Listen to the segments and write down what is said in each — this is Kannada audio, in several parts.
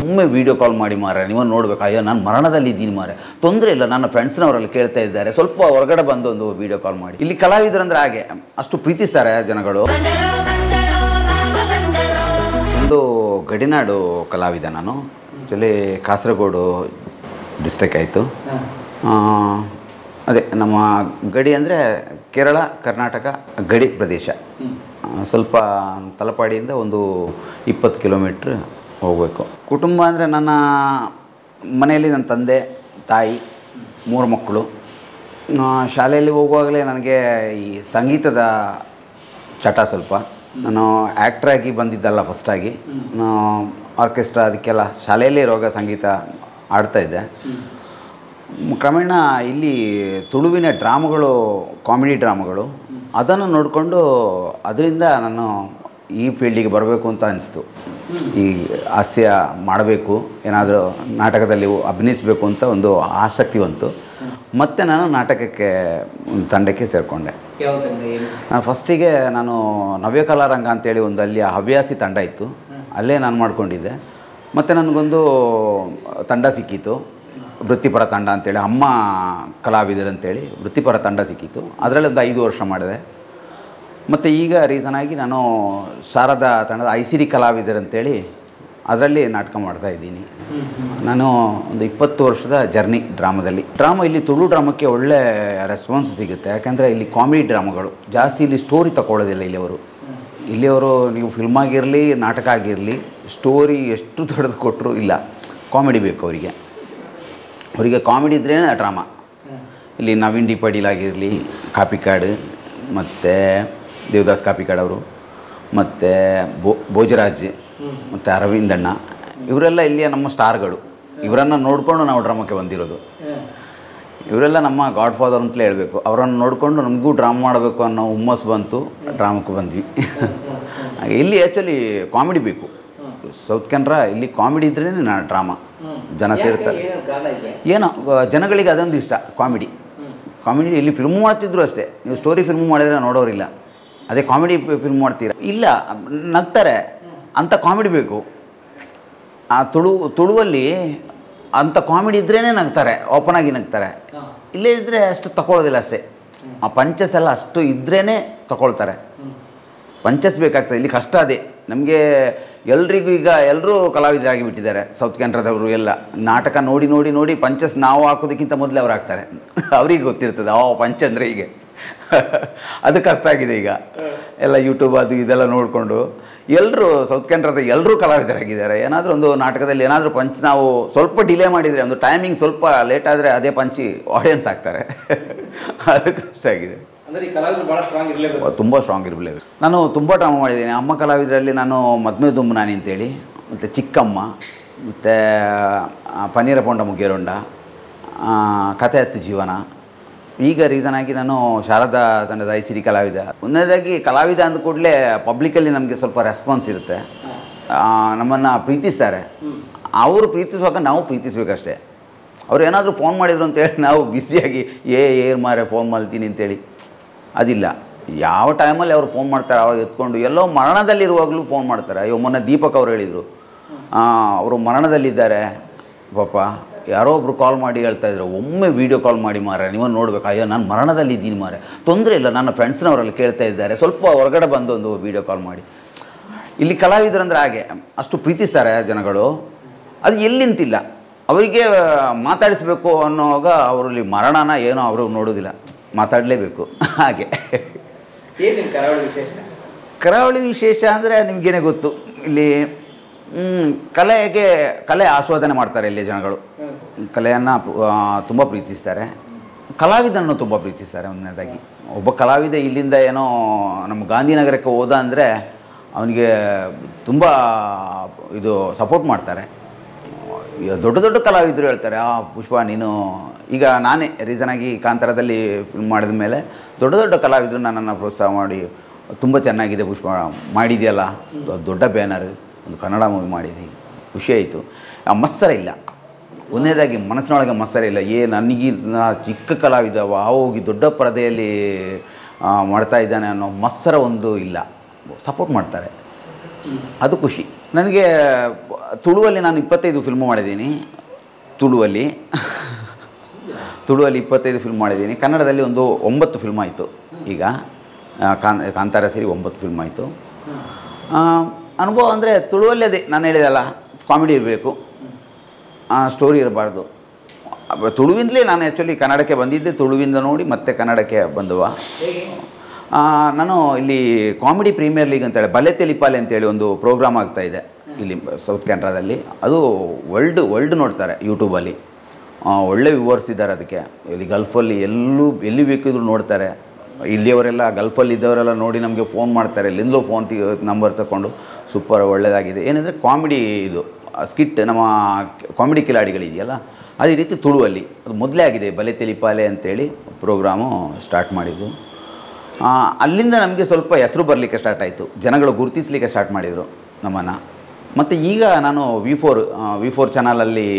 ಒಮ್ಮೆ ವಿಡಿಯೋ ಕಾಲ್ ಮಾಡಿ ಮಾರೆ, ನೀವು ನೋಡ್ಬೇಕು. ಅಯ್ಯೋ ನಾನು ಮರಣದಲ್ಲಿ ಇದ್ದೀನಿ ಮಾರೆ, ತೊಂದರೆ ಇಲ್ಲ, ನನ್ನ ಫ್ರೆಂಡ್ಸ್ನವರಲ್ಲಿ ಕೇಳ್ತಾ ಇದ್ದಾರೆ, ಸ್ವಲ್ಪ ಹೊರಗಡೆ ಬಂದು ಒಂದು ವಿಡಿಯೋ ಕಾಲ್ ಮಾಡಿ. ಇಲ್ಲಿ ಕಲಾವಿದರಂದ್ರೆ ಹಾಗೆ ಅಷ್ಟು ಪ್ರೀತಿಸ್ತಾರೆ ಜನಗಳು. ಒಂದು ಗಡಿನಾಡು ಕಲಾವಿದ ನಾನು. ಆ್ಯಕ್ಚುಲಿ ಕಾಸರಗೋಡು ಡಿಸ್ಟ್ರಿಕ್ ಆಯಿತು. ಅದೇ ನಮ್ಮ ಗಡಿ ಅಂದರೆ ಕೇರಳ ಕರ್ನಾಟಕ ಗಡಿ ಪ್ರದೇಶ. ಸ್ವಲ್ಪ ತಲಪಾಡಿಯಿಂದ ಒಂದು 20 ಕಿಲೋಮೀಟ್ರ್ ಹೋಗಬೇಕು. ಕುಟುಂಬ ಅಂದರೆ ನನ್ನ ಮನೆಯಲ್ಲಿ ನನ್ನ ತಂದೆ ತಾಯಿ 3 ಮಕ್ಕಳು. ಶಾಲೆಯಲ್ಲಿ ಹೋಗುವಾಗಲೇ ನನಗೆ ಈ ಸಂಗೀತದ ಚಟ ಸ್ವಲ್ಪ. ನಾನು ಆ್ಯಕ್ಟ್ರಾಗಿ ಬಂದಿದ್ದಲ್ಲ, ಫಸ್ಟಾಗಿ ಆರ್ಕೆಸ್ಟ್ರಾ ಅದಕ್ಕೆಲ್ಲ ಶಾಲೆಯಲ್ಲೇ ಇರುವಾಗ ಸಂಗೀತ ಆಡ್ತಾಯಿದ್ದೆ. ಕ್ರಮೇಣ ಇಲ್ಲಿ ತುಳುವಿನ ಡ್ರಾಮಗಳು, ಕಾಮಿಡಿ ಡ್ರಾಮಗಳು, ಅದನ್ನು ನೋಡಿಕೊಂಡು ಅದರಿಂದ ನಾನು ಈ ಫೀಲ್ಡಿಗೆ ಬರಬೇಕು ಅಂತ ಅನಿಸ್ತು. ಈ ಹಾಸ್ಯ ಮಾಡಬೇಕು, ಏನಾದರೂ ನಾಟಕದಲ್ಲಿ ಅಭಿನಯಿಸಬೇಕು ಅಂತ ಒಂದು ಆಸಕ್ತಿ ಬಂತು. ಮತ್ತು ನಾನು ನಾಟಕಕ್ಕೆ ತಂಡಕ್ಕೆ ಸೇರಿಕೊಂಡೆ. ನಾನು ಫಸ್ಟಿಗೆ ನವ್ಯಕಲಾರಂಗ ಅಂತೇಳಿ ಒಂದು ಅಲ್ಲಿ ಹವ್ಯಾಸಿ ತಂಡ ಇತ್ತು, ಅಲ್ಲೇ ನಾನು ಮಾಡ್ಕೊಂಡಿದ್ದೆ. ಮತ್ತು ನನಗೊಂದು ತಂಡ ಸಿಕ್ಕಿತು, ವೃತ್ತಿಪರ ತಂಡ ಅಂತೇಳಿ, ಅಮ್ಮ ಕಲಾವಿದರು ಅಂತೇಳಿ ವೃತ್ತಿಪರ ತಂಡ ಸಿಕ್ಕಿತ್ತು. ಅದರಲ್ಲಿ ಒಂದು 5 ವರ್ಷ ಮಾಡಿದೆ. ಮತ್ತು ಈಗ ರೀಸನಾಗಿ ನಾನು ಶಾರದಾ ತಂಡದ ICD ಕಲಾವಿದರು ಅಂತೇಳಿ ಅದರಲ್ಲಿ ನಾಟಕ ಮಾಡ್ತಾಯಿದ್ದೀನಿ. ನಾನು ಒಂದು 20 ವರ್ಷದ ಜರ್ನಿ ಡ್ರಾಮಾದಲ್ಲಿ. ಇಲ್ಲಿ ತುಳು ಡ್ರಾಮಕ್ಕೆ ಒಳ್ಳೆ ರೆಸ್ಪಾನ್ಸ್ ಸಿಗುತ್ತೆ. ಯಾಕೆಂದರೆ ಇಲ್ಲಿ ಕಾಮಿಡಿ ಡ್ರಾಮಾಗಳು ಜಾಸ್ತಿ, ಇಲ್ಲಿ ಸ್ಟೋರಿ ತಗೊಳ್ಳೋದಿಲ್ಲ ಇಲ್ಲಿಯವರು. ನೀವು ಫಿಲ್ಮ್ ಆಗಿರಲಿ, ನಾಟಕ ಆಗಿರಲಿ, ಸ್ಟೋರಿ ಎಷ್ಟು ದೊಡ್ಡದು ಕೊಟ್ಟರು ಇಲ್ಲ, ಕಾಮಿಡಿ ಬೇಕು ಅವರಿಗೆ ಕಾಮಿಡಿ ಇದ್ರೇ ಡ್ರಾಮಾ. ಇಲ್ಲಿ ನವೀನ್ ಡಿ ಪಾಟೀಲ್ ಆಗಿರಲಿ, ಕಾಪಿಕಾಡ್, ಮತ್ತು ದೇವದಾಸ್ ಕಾಪಿಕಾಡ್ ಅವರು, ಮತ್ತು ಭೋಜರಾಜ್, ಮತ್ತು ಅರವಿಂದಣ್ಣ, ಇವರೆಲ್ಲ ಇಲ್ಲಿಯ ನಮ್ಮ ಸ್ಟಾರ್ಗಳು. ಇವರನ್ನು ನೋಡಿಕೊಂಡು ನಾವು ಡ್ರಾಮಕ್ಕೆ ಬಂದಿರೋದು. ಇವರೆಲ್ಲ ನಮ್ಮ ಗಾಡ್ ಫಾದರ್ ಅಂತಲೇ ಹೇಳಬೇಕು. ಅವರನ್ನು ನೋಡಿಕೊಂಡು ನಮಗೂ ಡ್ರಾಮಾ ಮಾಡಬೇಕು ಅನ್ನೋ ಹುಮ್ಮಸ್ಸು ಬಂತು, ಡ್ರಾಮಕ್ಕೆ ಬಂದ್ವಿ. ಇಲ್ಲಿ ಆ್ಯಕ್ಚುಲಿ ಕಾಮಿಡಿ ಬೇಕು. ಸೌತ್ ಕೆನರಾ ಇಲ್ಲಿ ಕಾಮಿಡಿ ಇದ್ರೇ ಡ್ರಾಮಾ ಜನ ಸೇರ್ತಾರೆ. ಏನೋ ಜನಗಳಿಗೆ ಅದೊಂದು ಇಷ್ಟ, ಕಾಮಿಡಿ. ಇಲ್ಲಿ ಫಿಲ್ಮ್ ಮಾಡ್ತಿದ್ರು ಅಷ್ಟೇ. ನೀವು ಸ್ಟೋರಿ ಫಿಲ್ಮ್ ಮಾಡಿದರೆ ನೋಡೋರಿಲ್ಲ. ಅದೇ ಕಾಮಿಡಿ ಫಿಲ್ಮ್ ಮಾಡ್ತೀರಾ, ಇಲ್ಲ ನಗ್ತಾರೆ. ಅಂಥ ಕಾಮಿಡಿ ಬೇಕು. ಆ ತುಳುವಲ್ಲಿ ಅಂಥ ಕಾಮಿಡಿ ಇದ್ರೇ ನಗ್ತಾರೆ, ಓಪನ್ ಆಗಿ ನಗ್ತಾರೆ. ಇಲ್ಲೇ ಇದ್ದರೆ ಅಷ್ಟು ತಗೊಳ್ಳೋದಿಲ್ಲ ಅಷ್ಟೇ. ಆ ಪಂಚಸ್ ಎಲ್ಲ ಅಷ್ಟು ಇದ್ರೇ ತಗೊಳ್ತಾರೆ. ಪಂಚಸ್ ಬೇಕಾಗ್ತದೆ. ಇಲ್ಲಿ ಕಷ್ಟ ಅದೇ ನಮಗೆ. ಎಲ್ರಿಗೂ ಈಗ ಎಲ್ಲರೂ ಕಲಾವಿದರಾಗಿ ಬಿಟ್ಟಿದ್ದಾರೆ ಸೌತ್ ಕೆನರಾದವರು ಎಲ್ಲ. ನಾಟಕ ನೋಡಿ ನೋಡಿ ನೋಡಿ ಪಂಚಸ್ ನಾವು ಹಾಕೋದಕ್ಕಿಂತ ಮೊದಲೇ ಅವ್ರು ಹಾಕ್ತಾರೆ. ಅವ್ರಿಗೆ ಗೊತ್ತಿರ್ತದೆ ಪಂಚ ಅಂದರೆ ಹೀಗೆ. ಅದು ಕಷ್ಟ ಆಗಿದೆ ಈಗ. ಎಲ್ಲ ಯೂಟ್ಯೂಬ್ ಅದು ಇದೆಲ್ಲ ನೋಡಿಕೊಂಡು ಎಲ್ಲರೂ ಸೌತ್ ಕೆನರಾದ ಎಲ್ಲರೂ ಕಲಾವಿದರಾಗಿದ್ದಾರೆ. ಏನಾದರೂ ಒಂದು ನಾಟಕದಲ್ಲಿ ಏನಾದರೂ ಪಂಚ್ ನಾವು ಸ್ವಲ್ಪ ಡಿಲೇ ಮಾಡಿದರೆ, ಒಂದು ಟೈಮಿಂಗ್ ಸ್ವಲ್ಪ ಲೇಟ್ ಆದರೆ ಅದೇ ಪಂಚಿ ಆಡಿಯನ್ಸ್ ಆಗ್ತಾರೆ. ಅದು ಕಷ್ಟ ಆಗಿದೆ. ತುಂಬ ಸ್ಟ್ರಾಂಗ್ ಇರಬೇಕು. ನಾನು ತುಂಬ ಡ್ರಾಮಾ ಮಾಡಿದ್ದೀನಿ. ಅಮ್ಮ ಕಲಾವಿದರಲ್ಲಿ ನಾನು ಮದ್ಮೆ ದುಮ್ಮನಾನಿ ಅಂತೇಳಿ, ಮತ್ತು ಚಿಕ್ಕಮ್ಮ, ಮತ್ತು ಪನ್ನೀರ ಪೊಂಡ ಮುಗ್ಗೆರೊಂಡ, ಕಥೆ ಹತ್ತು ಜೀವನ. ಈಗ ರೀಸನಾಗಿ ನಾನು ಶಾರದಾ ತಂಡದ ICD ಕಲಾವಿದ. ಒಂದನೇದಾಗಿ ಕಲಾವಿದ ಅಂದ ಕೂಡಲೇ ಪಬ್ಲಿಕಲ್ಲಿ ನಮಗೆ ಸ್ವಲ್ಪ ರೆಸ್ಪಾನ್ಸ್ ಇರುತ್ತೆ. ನಮ್ಮನ್ನು ಪ್ರೀತಿಸ್ತಾರೆ. ಅವರು ಪ್ರೀತಿಸುವಾಗ ನಾವು ಪ್ರೀತಿಸ್ಬೇಕಷ್ಟೇ. ಅವ್ರು ಏನಾದರೂ ಫೋನ್ ಮಾಡಿದ್ರು ಅಂತೇಳಿ ನಾವು ಬ್ಯುಸಿಯಾಗಿ ಏರ್ ಮಾರೆ ಫೋನ್ ಮಾಡ್ತೀನಿ ಅಂತೇಳಿ ಅದಿಲ್ಲ. ಯಾವ ಟೈಮಲ್ಲಿ ಅವ್ರು ಫೋನ್ ಮಾಡ್ತಾರೆ ಅವಾಗ ಎತ್ಕೊಂಡು, ಎಲ್ಲೋ ಮರಣದಲ್ಲಿರುವಾಗಲೂ ಫೋನ್ ಮಾಡ್ತಾರೆ. ಅಯ್ಯೋ ಮೊನ್ನೆ ದೀಪಕ್ ಅವರು ಹೇಳಿದರು, ಅವರು ಮರಣದಲ್ಲಿದ್ದಾರೆ ಪಾಪ, ಯಾರೋ ಒಬ್ಬರು ಕಾಲ್ ಮಾಡಿ ಹೇಳ್ತಾಯಿದ್ರು, ಒಮ್ಮೆ ವಿಡಿಯೋ ಕಾಲ್ ಮಾಡಿ ಮಾರೆ, ನೀವು ನೋಡ್ಬೇಕು. ಅಯ್ಯೋ ನಾನು ಮರಣದಲ್ಲಿ ಇದ್ದೀನಿ ಮಾರೆ, ತೊಂದರೆ ಇಲ್ಲ, ನನ್ನ ಫ್ರೆಂಡ್ಸ್ನವರಲ್ಲಿ ಕೇಳ್ತಾ ಇದ್ದಾರೆ, ಸ್ವಲ್ಪ ಹೊರಗಡೆ ಬಂದು ಒಂದು ವಿಡಿಯೋ ಕಾಲ್ ಮಾಡಿ. ಇಲ್ಲಿ ಕಲಾವಿದರಂದ್ರೆ ಹಾಗೆ ಅಷ್ಟು ಪ್ರೀತಿಸ್ತಾರೆ ಜನಗಳು. ಅದು ಎಲ್ಲಿಂತಿಲ್ಲ, ಅವರಿಗೆ ಮಾತಾಡಿಸ್ಬೇಕು ಅನ್ನೋವಾಗ ಅವರಲ್ಲಿ ಮರಣನ ಏನೋ ಅವರು ನೋಡೋದಿಲ್ಲ, ಮಾತಾಡಲೇಬೇಕು. ಹಾಗೆ ಕರಾವಳಿ ವಿಶೇಷ ಅಂದರೆ ನಿಮಗೇನೆ ಗೊತ್ತು. ಇಲ್ಲಿ ಕಲೆ ಆಸ್ವಾದನೆ ಮಾಡ್ತಾರೆ ಇಲ್ಲಿ ಜನಗಳು. ಕಲೆಯನ್ನು ತುಂಬ ಪ್ರೀತಿಸ್ತಾರೆ, ಕಲಾವಿದನನ್ನು ತುಂಬ ಪ್ರೀತಿಸ್ತಾರೆ. ಒಂದನೇದಾಗಿ ಒಬ್ಬ ಕಲಾವಿದ ಇಲ್ಲಿಂದ ಏನೋ ನಮ್ಮ ಗಾಂಧಿನಗರಕ್ಕೆ ಹೋದ ಅಂದರೆ ಅವನಿಗೆ ತುಂಬ ಇದು ಸಪೋರ್ಟ್ ಮಾಡ್ತಾರೆ. ದೊಡ್ಡ ದೊಡ್ಡ ಕಲಾವಿದರು ಹೇಳ್ತಾರೆ, ಪುಷ್ಪ ನೀನು, ಈಗ ನಾನೇ ರೀಸನಾಗಿ ಕಾಂತಾರದಲ್ಲಿ ಫಿಲ್ಮ್ ಮಾಡಿದ ಮೇಲೆ ದೊಡ್ಡ ದೊಡ್ಡ ಕಲಾವಿದರು ನನ್ನನ್ನು ಪ್ರೋತ್ಸಾಹ ಮಾಡಿ, ತುಂಬ ಚೆನ್ನಾಗಿದೆ ಪುಷ್ಪ ಮಾಡಿದೆಯಲ್ಲ, ದೊಡ್ಡ ಬ್ಯಾನರ್, ಒಂದು ಕನ್ನಡ ಮೂವಿ ಮಾಡಿದ್ವಿ, ಖುಷಿ ಆಯಿತು. ಮತ್ಸರ ಇಲ್ಲ. ಒಂದನೇದಾಗಿ ಮನಸ್ಸಿನೊಳಗೆ ಮತ್ಸರ ಇಲ್ಲ. ನನಗಿನ್ನ ಚಿಕ್ಕ ಕಲಾವಿದ ಹೋಗಿ ದೊಡ್ಡ ಪರದೆಯಲ್ಲಿ ಮಾಡ್ತಾ ಇದ್ದಾನೆ ಅನ್ನೋ ಮತ್ಸರ ಒಂದು ಇಲ್ಲ. ಸಪೋರ್ಟ್ ಮಾಡ್ತಾರೆ. ಅದು ಖುಷಿ ನನಗೆ. ತುಳುವಲ್ಲಿ ನಾನು 25 ಫಿಲ್ಮ್ ಮಾಡಿದ್ದೀನಿ. ತುಳುವಲ್ಲಿ 25 ಫಿಲ್ಮ್ ಮಾಡಿದ್ದೀನಿ. ಕನ್ನಡದಲ್ಲಿ ಒಂದು 9 ಫಿಲ್ಮ್ ಆಯಿತು. ಈಗ ಕಾಂತಾರ ಸೇರಿ 9 ಫಿಲ್ಮ್ ಆಯಿತು. ಅನುಭವ ಅಂದರೆ ತುಳುವಲ್ಲಿ ಅದೇ ನಾನು ಹೇಳಿದೆಲ್ಲ, ಕಾಮಿಡಿ ಇರಬೇಕು, ಸ್ಟೋರಿ ಇರಬಾರ್ದು. ತುಳುವಿಂದಲೇ ನಾನು ಆ್ಯಕ್ಚುಲಿ ಕನ್ನಡಕ್ಕೆ ಬಂದಿದ್ದೆ. ತುಳುವಿಂದ ನೋಡಿ ಮತ್ತೆ ಕನ್ನಡಕ್ಕೆ ಬಂದುವ. ನಾನು ಇಲ್ಲಿ ಕಾಮಿಡಿ ಪ್ರೀಮಿಯರ್ ಲೀಗ್ ಅಂತೇಳಿ ಬಲೆ ತೆಲಿಪಾಲೆ ಅಂತೇಳಿ ಒಂದು ಪ್ರೋಗ್ರಾಮ್ ಆಗ್ತಾಯಿದೆ ಇಲ್ಲಿ ಸೌತ್ ಕೆನರಾದಲ್ಲಿ. ಅದು ವರ್ಲ್ಡ್ ನೋಡ್ತಾರೆ ಯೂಟ್ಯೂಬಲ್ಲಿ. ಒಳ್ಳೆ ವ್ಯೂವರ್ಸ್ ಇದ್ದಾರೆ ಅದಕ್ಕೆ. ಇಲ್ಲಿ ಗಲ್ಫಲ್ಲಿ ಎಲ್ಲಿ ಬೇಕಿದ್ರು ನೋಡ್ತಾರೆ. ಇಲ್ಲಿಯವರೆಲ್ಲ ಗಲ್ಫಲ್ಲಿ ಇದ್ದವರೆಲ್ಲ ನೋಡಿ ನಮಗೆ ಫೋನ್ ಮಾಡ್ತಾರೆ. ಎಲ್ಲಿಂದಲೂ ಫೋನ್ ನಂಬರ್ ತಗೊಂಡು ಸೂಪರ್ ಒಳ್ಳೆಯದಾಗಿದೆ. ಏನಂದರೆ ಕಾಮಿಡಿ ಇದು ಸ್ಕಿಟ್, ನಮ್ಮ ಕಾಮಿಡಿ ಕಿಲಾಡಿಗಳಿದೆಯಲ್ಲ ಅದೇ ರೀತಿ ತುಳುವಲ್ಲಿ ಅದು ಮೊದಲೇ ಆಗಿದೆ. ಬಲೆ ತೆಲಿಪಾಲೆ ಅಂತೇಳಿ ಪ್ರೋಗ್ರಾಮು ಸ್ಟಾರ್ಟ್ ಮಾಡಿದ್ದು. ಅಲ್ಲಿಂದ ನಮಗೆ ಸ್ವಲ್ಪ ಹೆಸರು ಬರಲಿಕ್ಕೆ ಸ್ಟಾರ್ಟ್ ಆಯಿತು. ಜನಗಳು ಗುರುತಿಸಲಿಕ್ಕೆ ಸ್ಟಾರ್ಟ್ ಮಾಡಿದರು ನಮ್ಮನ್ನು. ಮತ್ತು ಈಗ ನಾನು ವಿ4 ಚಾನಲಲ್ಲಿ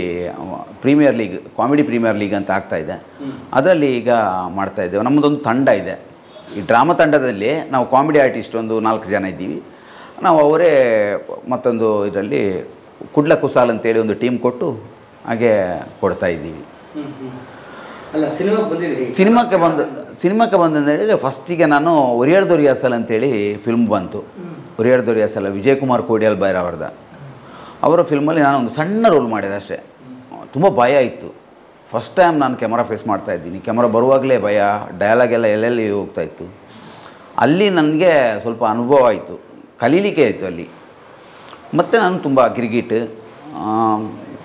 premier league, comedy premier league ಅಂತ ಆಗ್ತಾಯಿದೆ. ಅದರಲ್ಲಿ ಈಗ ಮಾಡ್ತಾಯಿದ್ದೇವೆ. ನಮ್ಮದೊಂದು ತಂಡ ಇದೆ. ಈ ಡ್ರಾಮಾ ತಂಡದಲ್ಲಿ ನಾವು ಕಾಮಿಡಿ ಆರ್ಟಿಸ್ಟ್ ಒಂದು 4 ಜನ ಇದ್ದೀವಿ. ನಾವು ಅವರೇ ಮತ್ತೊಂದು ಇದರಲ್ಲಿ ಕುಡ್ಲ ಕುಸಾಲ್ ಅಂತೇಳಿ ಒಂದು ಟೀಮ್ ಕೊಟ್ಟು ಹಾಗೆ ಕೊಡ್ತಾ ಇದ್ದೀವಿ. ಸಿನಿಮಾಕ್ಕೆ ಬಂದಂತ ಹೇಳಿದರೆ ಫಸ್ಟಿಗೆ ನಾನು ಒರಿಯಾಡ್ ದೊರಿಯಾಸಲ್ ಅಂತೇಳಿ ಫಿಲ್ಮ್ ಬಂತು. ಒರಿಯಾಡ್ ದೊರಿಯಾಸಲ್ ವಿಜಯಕುಮಾರ್ ಕೋಡಿಯಾಲ್ ಬೈರ್ ಅವರ ಫಿಲ್ಮಲ್ಲಿ ನಾನು ಒಂದು ಸಣ್ಣ ರೋಲ್ ಮಾಡಿದೆ ಅಷ್ಟೇ. ತುಂಬ ಭಯ ಇತ್ತು. ಫಸ್ಟ್ ಟೈಮ್ ನಾನು ಕ್ಯಾಮರಾ ಫೇಸ್ ಮಾಡ್ತಾಯಿದ್ದೀನಿ. ಕ್ಯಾಮರಾ ಬರುವಾಗಲೇ ಭಯ, ಡಯಲಾಗ್ ಎಲ್ಲ ಎಲ್ಲೆಲ್ಲಿ ಹೋಗ್ತಾಯಿತ್ತು. ಅಲ್ಲಿ ನನಗೆ ಸ್ವಲ್ಪ ಅನುಭವ ಆಯಿತು, ಕಲೀಲಿಕ್ಕೆ ಆಯಿತು ಅಲ್ಲಿ. ಮತ್ತು ನಾನು ತುಂಬ ಗಿರ್ಗಿಟ್,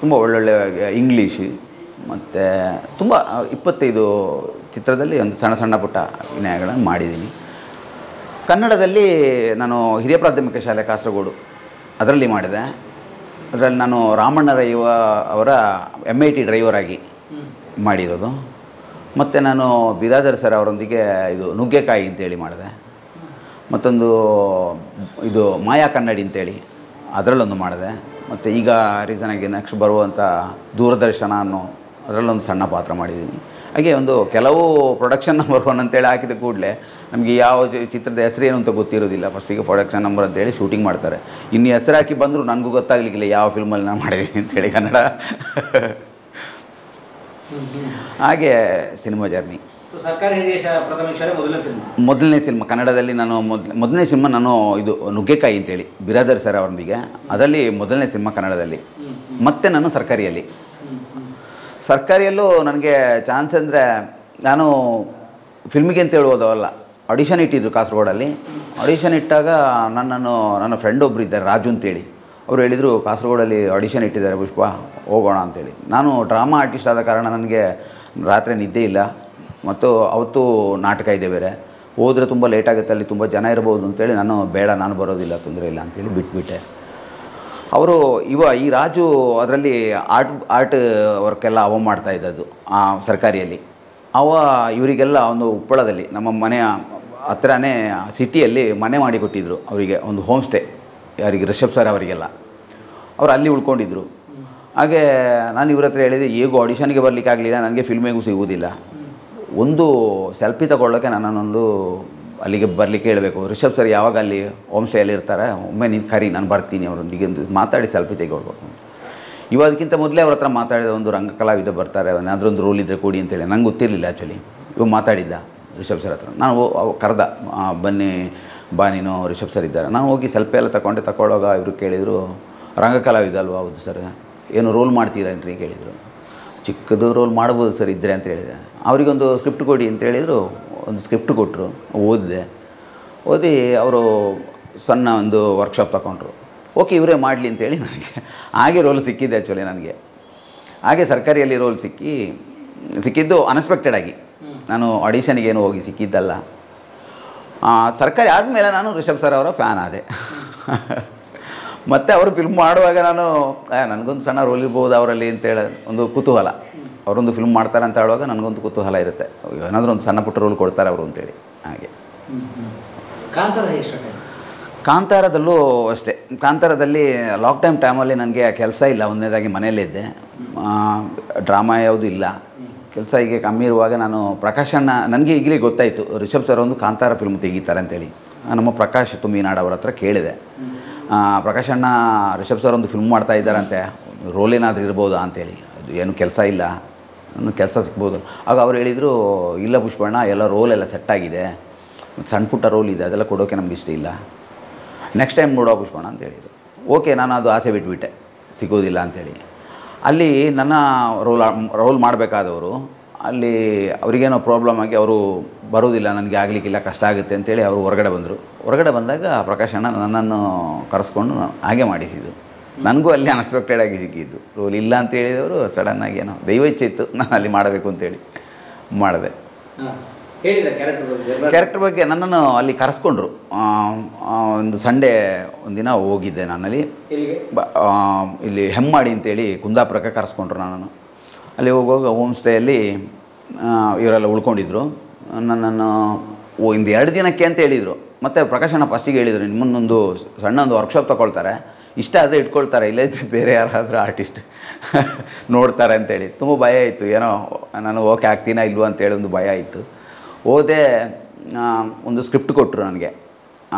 ತುಂಬ ಒಳ್ಳೊಳ್ಳೆ ಇಂಗ್ಲೀಷ್, ಮತ್ತು ತುಂಬ 25 ಚಿತ್ರದಲ್ಲಿ ಒಂದು ಸಣ್ಣ ಪುಟ್ಟ ಅಭಿನಯಗಳನ್ನು ಮಾಡಿದ್ದೀನಿ. ಕನ್ನಡದಲ್ಲಿ ನಾನು ಹಿರಿಯ ಪ್ರಾಥಮಿಕ ಶಾಲೆ ಕಾಸರಗೋಡು ಅದರಲ್ಲಿ ಮಾಡಿದೆ. ಅದರಲ್ಲಿ ನಾನು ರಾಮಣ್ಣ ರೈ ಅವರ MIT ಡ್ರೈವರ್ ಆಗಿ ಮಾಡಿರೋದು. ಮತ್ತು ನಾನು ಬಿರಾದರ್ ಸರ್ ಅವರೊಂದಿಗೆ ಇದು ನುಗ್ಗೆಕಾಯಿ ಅಂತೇಳಿ ಮಾಡಿದೆ. ಮತ್ತೊಂದು ಇದು ಮಾಯಾ ಕನ್ನಡಿ ಅಂತೇಳಿ ಅದರಲ್ಲೊಂದು ಮಾಡಿದೆ. ಮತ್ತು ಈಗ ರೀಸನಾಗಿ ನೆಕ್ಸ್ಟ್ ಬರುವಂಥ ದೂರದರ್ಶನ ಅನ್ನೋ ಅದರಲ್ಲೊಂದು ಸಣ್ಣ ಪಾತ್ರ ಮಾಡಿದ್ದೀನಿ. ಹಾಗೆ ಒಂದು ಕೆಲವು ಪ್ರೊಡಕ್ಷನ್ ನಂಬರ್ 1 ಅಂತೇಳಿ ಹಾಕಿದ ಕೂಡಲೇ ನಮಗೆ ಯಾವ ಚಿತ್ರದ ಹೆಸರೇನು ಅಂತ ಗೊತ್ತಿರೋದಿಲ್ಲ. ಫಸ್ಟಿಗೆ ಪ್ರೊಡಕ್ಷನ್ ನಂಬರ್ ಅಂತೇಳಿ ಶೂಟಿಂಗ್ ಮಾಡ್ತಾರೆ. ಇನ್ನು ಹೆಸರು ಹಾಕಿ ಬಂದರೂ ನನಗೂ ಗೊತ್ತಾಗಲಿಕ್ಕಿಲ್ಲ ಯಾವ ಫಿಲ್ಮಲ್ಲಿ ನಾನು ಮಾಡಿದ್ದೀನಿ ಅಂತೇಳಿ ಕನ್ನಡ. ಹಾಗೆ ಸಿನಿಮಾ ಜರ್ನಿ. ಮೊದಲನೇ ಸಿನಿಮಾ ಕನ್ನಡದಲ್ಲಿ ನಾನು ಮೊದಲನೇ ಸಿನಿಮಾ ನಾನು ಇದು ನುಗ್ಗೆಕಾಯಿ ಅಂತೇಳಿ ಬಿರಾದರ್ ಸರ್ ಅವರೊಂದಿಗೆ, ಅದರಲ್ಲಿ ಮೊದಲನೇ ಸಿನಿಮಾ ಕನ್ನಡದಲ್ಲಿ. ಮತ್ತು ನಾನು ಸರ್ಕಾರಿಯಲ್ಲೂ ನನಗೆ ಚಾನ್ಸ್ ಅಂದರೆ ನಾನು ಫಿಲ್ಮಿಗೆ ಅಂತ ಹೇಳುವುದಲ್ಲ, ಆಡಿಷನ್ ಇಟ್ಟಿದ್ರು ಕಾಸರಗೋಡಲ್ಲಿ. ಆಡಿಷನ್ ಇಟ್ಟಾಗ ನನ್ನ ಫ್ರೆಂಡ್ ಒಬ್ಬರು ಇದ್ದಾರೆ ರಾಜು ಅಂತೇಳಿ, ಅವರು ಹೇಳಿದರು ಕಾಸರಗೋಡಲ್ಲಿ ಆಡಿಷನ್ ಇಟ್ಟಿದ್ದಾರೆ ಪುಷ್ಪ, ಹೋಗೋಣ ಅಂತೇಳಿ. ನಾನು ಡ್ರಾಮಾ ಆರ್ಟಿಸ್ಟ್ ಆದ ಕಾರಣ ನನಗೆ ರಾತ್ರಿ ನಿದ್ದೆ ಇಲ್ಲ, ಮತ್ತು ಅವತ್ತು ನಾಟಕ ಇದೆ ಬೇರೆ, ಹೋದರೆ ತುಂಬ ಲೇಟಾಗುತ್ತೆ, ಅಲ್ಲಿ ತುಂಬ ಜನ ಇರ್ಬೋದು ಅಂತೇಳಿ ನಾನು ಬೇಡ, ನಾನು ಬರೋದಿಲ್ಲ, ತೊಂದರೆ ಇಲ್ಲ ಅಂತೇಳಿ ಬಿಟ್ಬಿಟ್ಟೆ. ಅವರು ಈ ರಾಜು ಅದರಲ್ಲಿ ಆರ್ಟ್ ವರ್ಕೆಲ್ಲ ಮಾಡ್ತಾ ಇದ್ದದ್ದು ಸರ್ಕಾರಿಯಲ್ಲಿ. ಇವರಿಗೆಲ್ಲ ಒಂದು ಉಪ್ಪಳದಲ್ಲಿ ನಮ್ಮ ಮನೆಯ ಹತ್ರನೇ ಸಿಟಿಯಲ್ಲಿ ಮನೆ ಮಾಡಿಕೊಟ್ಟಿದ್ರು ಅವರಿಗೆ, ಒಂದು ಹೋಮ್ ಸ್ಟೇ. ಯಾರಿಗೆ ರಿಷಬ್ ಸರ್ ಅವರಿಗೆಲ್ಲ ಅವರು ಅಲ್ಲಿ ಉಳ್ಕೊಂಡಿದ್ರು. ಹಾಗೆ ನಾನು ಇವ್ರ ಹತ್ರ ಹೇಳಿದೆ, ಹೇಗೂ ಆಡಿಷನ್ಗೆ ಬರಲಿಕ್ಕೆ ಆಗಲಿಲ್ಲ, ನನಗೆ ಫಿಲ್ಮಿಗೂ ಸಿಗುವುದಿಲ್ಲ, ಒಂದು ಸೆಲ್ಫಿ ತಗೊಳ್ಳೋಕ್ಕೆ ನನ್ನನ್ನೊಂದು ಅಲ್ಲಿಗೆ ಬರಲಿಕ್ಕೆ ಹೇಳಬೇಕು. ರಿಷಬ್ ಸರ್ ಯಾವಾಗ ಅಲ್ಲಿ ಹೋಮ್ ಸ್ಟೇಯಲ್ಲಿ ಇರ್ತಾರೆ, ಒಮ್ಮೆ ನೀನು ಕರಿ, ನಾನು ಬರ್ತೀನಿ, ಅವರೊಂದಿಗೆ ಮಾತಾಡಿ ಸೆಲ್ಫಿ ತೆಗೊಳ್ಬೇಕು. ಅದಕ್ಕಿಂತ ಮೊದಲೇ ಅವ್ರ ಹತ್ರ ಮಾತಾಡಿದ, ಒಂದು ರಂಗಕಲಾವಿದ ಬರ್ತಾರೆ, ಏನಾದರೂ ಒಂದು ರೋಲ್ ಇದ್ದರೆ ಕೊಡಿ ಅಂತೇಳಿ. ನಂಗೆ ಗೊತ್ತಿರಲಿಲ್ಲ ಆ್ಯಕ್ಚುಲಿ. ಮಾತಾಡಿದ್ದ ರಿಷಬ್ ಸರ್ ಹತ್ರ. ನಾನು ಕರೆದ, ಬಾ ನೀನು, ರಿಷಬ್ ಸರ್ ಇದ್ದಾರೆ. ನಾನು ಹೋಗಿ ಸೆಲ್ಫಿ ಎಲ್ಲ ತಗೊಳ್ಳೋವಾಗ ಇವರು ಕೇಳಿದರು, ರಂಗಕಲಾವಿದ ಅಲ್ವಾ? ಹೌದು ಸರ್. ಏನು ರೋಲ್ ಮಾಡ್ತೀರೇನ್ರಿ ಕೇಳಿದರು. ಚಿಕ್ಕದು ರೋಲ್ ಮಾಡ್ಬೋದು ಸರ್ ಇದ್ದರೆ ಅಂತ ಹೇಳಿದೆ. ಅವರಿಗೊಂದು ಸ್ಕ್ರಿಪ್ಟ್ ಕೊಡಿ ಅಂತ ಹೇಳಿದರು. ಒಂದು ಸ್ಕ್ರಿಪ್ಟ್ ಕೊಟ್ಟರು, ಓದಿ ಅವರು ಸಣ್ಣ ಒಂದು ವರ್ಕ್ಶಾಪ್ ತಗೊಂಡ್ರು. ಓಕೆ ಇವರೇ ಮಾಡಲಿ ಅಂತೇಳಿ ನನಗೆ ಹಾಗೆ ರೋಲ್ ಸಿಕ್ಕಿದೆ ಆ್ಯಕ್ಚುಲಿ ನನಗೆ. ಹಾಗೆ ಸರ್ಕಾರಿಯಲ್ಲಿ ರೋಲ್ ಸಿಕ್ಕಿದ್ದು ಅನ್ಎಕ್ಸ್ಪೆಕ್ಟೆಡ್ ಆಗಿ. ನಾನು ಆಡಿಷನ್ಗೇನು ಹೋಗಿ ಸಿಕ್ಕಿದ್ದಲ್ಲ. ಸರ್ಕಾರಿ ಆದಮೇಲೆ ನಾನು ರಿಷಬ್ ಸರ್ ಅವರ ಫ್ಯಾನ್ ಆದೆ. ಮತ್ತು ಅವರು ಫಿಲ್ಮ್ ಮಾಡುವಾಗ ನನಗೊಂದು ಸಣ್ಣ ರೋಲ್ ಇರ್ಬೋದು ಅವರಲ್ಲಿ ಅಂತೇಳಿ ಒಂದು ಕುತೂಹಲ. ಅವರೊಂದು ಫಿಲ್ಮ್ ಮಾಡ್ತಾರೆ ಅಂತ ಹೇಳುವಾಗ ನನಗೊಂದು ಕುತೂಹಲ ಇರುತ್ತೆ, ಏನಾದರೂ ಒಂದು ಸಣ್ಣ ಪುಟ್ಟ ರೋಲ್ ಕೊಡ್ತಾರೆ ಅವರು ಅಂತೇಳಿ. ಹಾಗೆ ಕಾಂತಾರದಲ್ಲೂ ಅಷ್ಟೇ. ಕಾಂತಾರದಲ್ಲಿ ಟೈಮಲ್ಲಿ ನನಗೆ ಕೆಲಸ ಇಲ್ಲ, ಒಂದನೇದಾಗಿ ಮನೆಯಲ್ಲೇ ಇದ್ದೆ, ಡ್ರಾಮಾ ಯಾವುದೂ ಇಲ್ಲ, ಕೆಲಸ ಹೀಗೆ ಕಮ್ಮಿ ಇರುವಾಗ ನಾನು ಪ್ರಕಾಶಣ್ಣ, ನನಗೆ ಈಗಲೇ ಗೊತ್ತಾಯಿತು ರಿಷಬ್ ಸರ್ ಒಂದು ಕಾಂತಾರ ಫಿಲ್ಮ್ ತೆಗೀತಾರೆ ಅಂತೇಳಿ. ನಮ್ಮ ಪ್ರಕಾಶ್ ತುಮ್ಮಿನಾಡ್ ಅವ್ರ ಹತ್ರ ಕೇಳಿದೆ. ಪ್ರಕಾಶಣ್ಣ ರಿಷಬ್ ಸರ್ ಒಂದು ಫಿಲ್ಮ್ ಮಾಡ್ತಾ ಇದ್ದಾರಂತೆ, ರೋಲ್ ಏನಾದರೂ ಇರ್ಬೋದಾ ಅಂತೇಳಿ. ಅದು ಏನು ಕೆಲಸ ಇಲ್ಲ, ನನ್ನ ಕೆಲಸ ಸಿಗ್ಬೋದು. ಆಗ ಅವ್ರು ಹೇಳಿದರು, ಇಲ್ಲ ಪುಷ್ಪಣ್ಣ, ಎಲ್ಲ ರೋಲ್ ಎಲ್ಲ ಸೆಟ್ಟಾಗಿದೆ, ಸಣ್ಣ ಪುಟ್ಟ ರೋಲ್ ಇದೆ, ಅದೆಲ್ಲ ಕೊಡೋಕ್ಕೆ ನಮ್ಗೆ ಇಷ್ಟ ಇಲ್ಲ, ನೆಕ್ಸ್ಟ್ ಟೈಮ್ ನೋಡೋ ಪುಷ್ಪಣ್ಣ ಅಂತ ಹೇಳಿದರು. ಓಕೆ, ನಾನು ಅದು ಆಸೆ ಬಿಟ್ಬಿಟ್ಟೆ, ಸಿಗೋದಿಲ್ಲ ಅಂಥೇಳಿ. ಅಲ್ಲಿ ನನ್ನ ರೋಲ್ ಮಾಡಬೇಕಾದವರು ಅಲ್ಲಿ ಅವರಿಗೇನೋ ಪ್ರಾಬ್ಲಮ್ ಆಗಿ ಅವರು ಬರೋದಿಲ್ಲ, ನನಗೆ ಆಗಲಿಕ್ಕಿಲ್ಲ, ಕಷ್ಟ ಆಗುತ್ತೆ ಅಂತೇಳಿ ಅವರು ಹೊರಗಡೆ ಬಂದರು. ಹೊರಗಡೆ ಬಂದಾಗ ಪ್ರಕಾಶಣ್ಣ ನನ್ನನ್ನು ಕರೆಸ್ಕೊಂಡು ಹಾಗೆ ಮಾಡಿಸಿದ್ದು. ನನಗೂ ಅಲ್ಲಿ ಅನ್ಎಕ್ಸ್ಪೆಕ್ಟೆಡ್ ಆಗಿ ಸಿಕ್ಕಿದ್ದು. ರೋಲ್ ಇಲ್ಲ ಅಂತ ಹೇಳಿದವರು ಸಡನ್ನಾಗಿ ಏನೋ ದೈವ ಇಚ್ಛೆ ಇತ್ತು ನಾನು ಅಲ್ಲಿ ಮಾಡಬೇಕು ಅಂತೇಳಿ ಮಾಡಿದೆ. ಕ್ಯಾರೆಕ್ಟರ್ ಬಗ್ಗೆ ನನ್ನನ್ನು ಅಲ್ಲಿ ಕರೆಸ್ಕೊಂಡ್ರು. ಒಂದು ಸಂಡೇ ಒಂದಿನ ಹೋಗಿದ್ದೆ ನಾನಲ್ಲಿ, ಇಲ್ಲಿ ಹೆಮ್ಮಾಡಿ ಅಂತೇಳಿ ಕುಂದಾಪುರಕ್ಕೆ ಕರೆಸ್ಕೊಂಡ್ರು ನನ್ನನ್ನು. ಅಲ್ಲಿ ಹೋಗುವಾಗ ಹೋಮ್ ಸ್ಟೇಯಲ್ಲಿ ಇವರೆಲ್ಲ ಉಳ್ಕೊಂಡಿದ್ರು. ನನ್ನನ್ನು ಒಂದು 2 ದಿನಕ್ಕೆ ಅಂತ ಹೇಳಿದರು. ಮತ್ತು ಪ್ರಕಾಶಣ್ಣ ಫಸ್ಟಿಗೆ ಹೇಳಿದರು, ನಿಮ್ಮನ್ನೊಂದು ಸಣ್ಣ ಒಂದು ವರ್ಕ್ಶಾಪ್ ತೊಗೊಳ್ತಾರೆ, ಇಷ್ಟ ಆದರೆ ಇಟ್ಕೊಳ್ತಾರೆ, ಇಲ್ಲದಿದ್ದರೆ ಬೇರೆ ಯಾರಾದರೂ ಆರ್ಟಿಸ್ಟ್ ನೋಡ್ತಾರೆ ಅಂತೇಳಿ. ತುಂಬ ಭಯ ಇತ್ತು, ಏನೋ ನಾನು ಓಕೆ ಆಗ್ತೀನಾ ಇಲ್ವೋ ಅಂತೇಳಿ ಒಂದು ಭಯ ಇತ್ತು. ಹೋದೆ, ಒಂದು ಸ್ಕ್ರಿಪ್ಟ್ ಕೊಟ್ಟರು ನನಗೆ.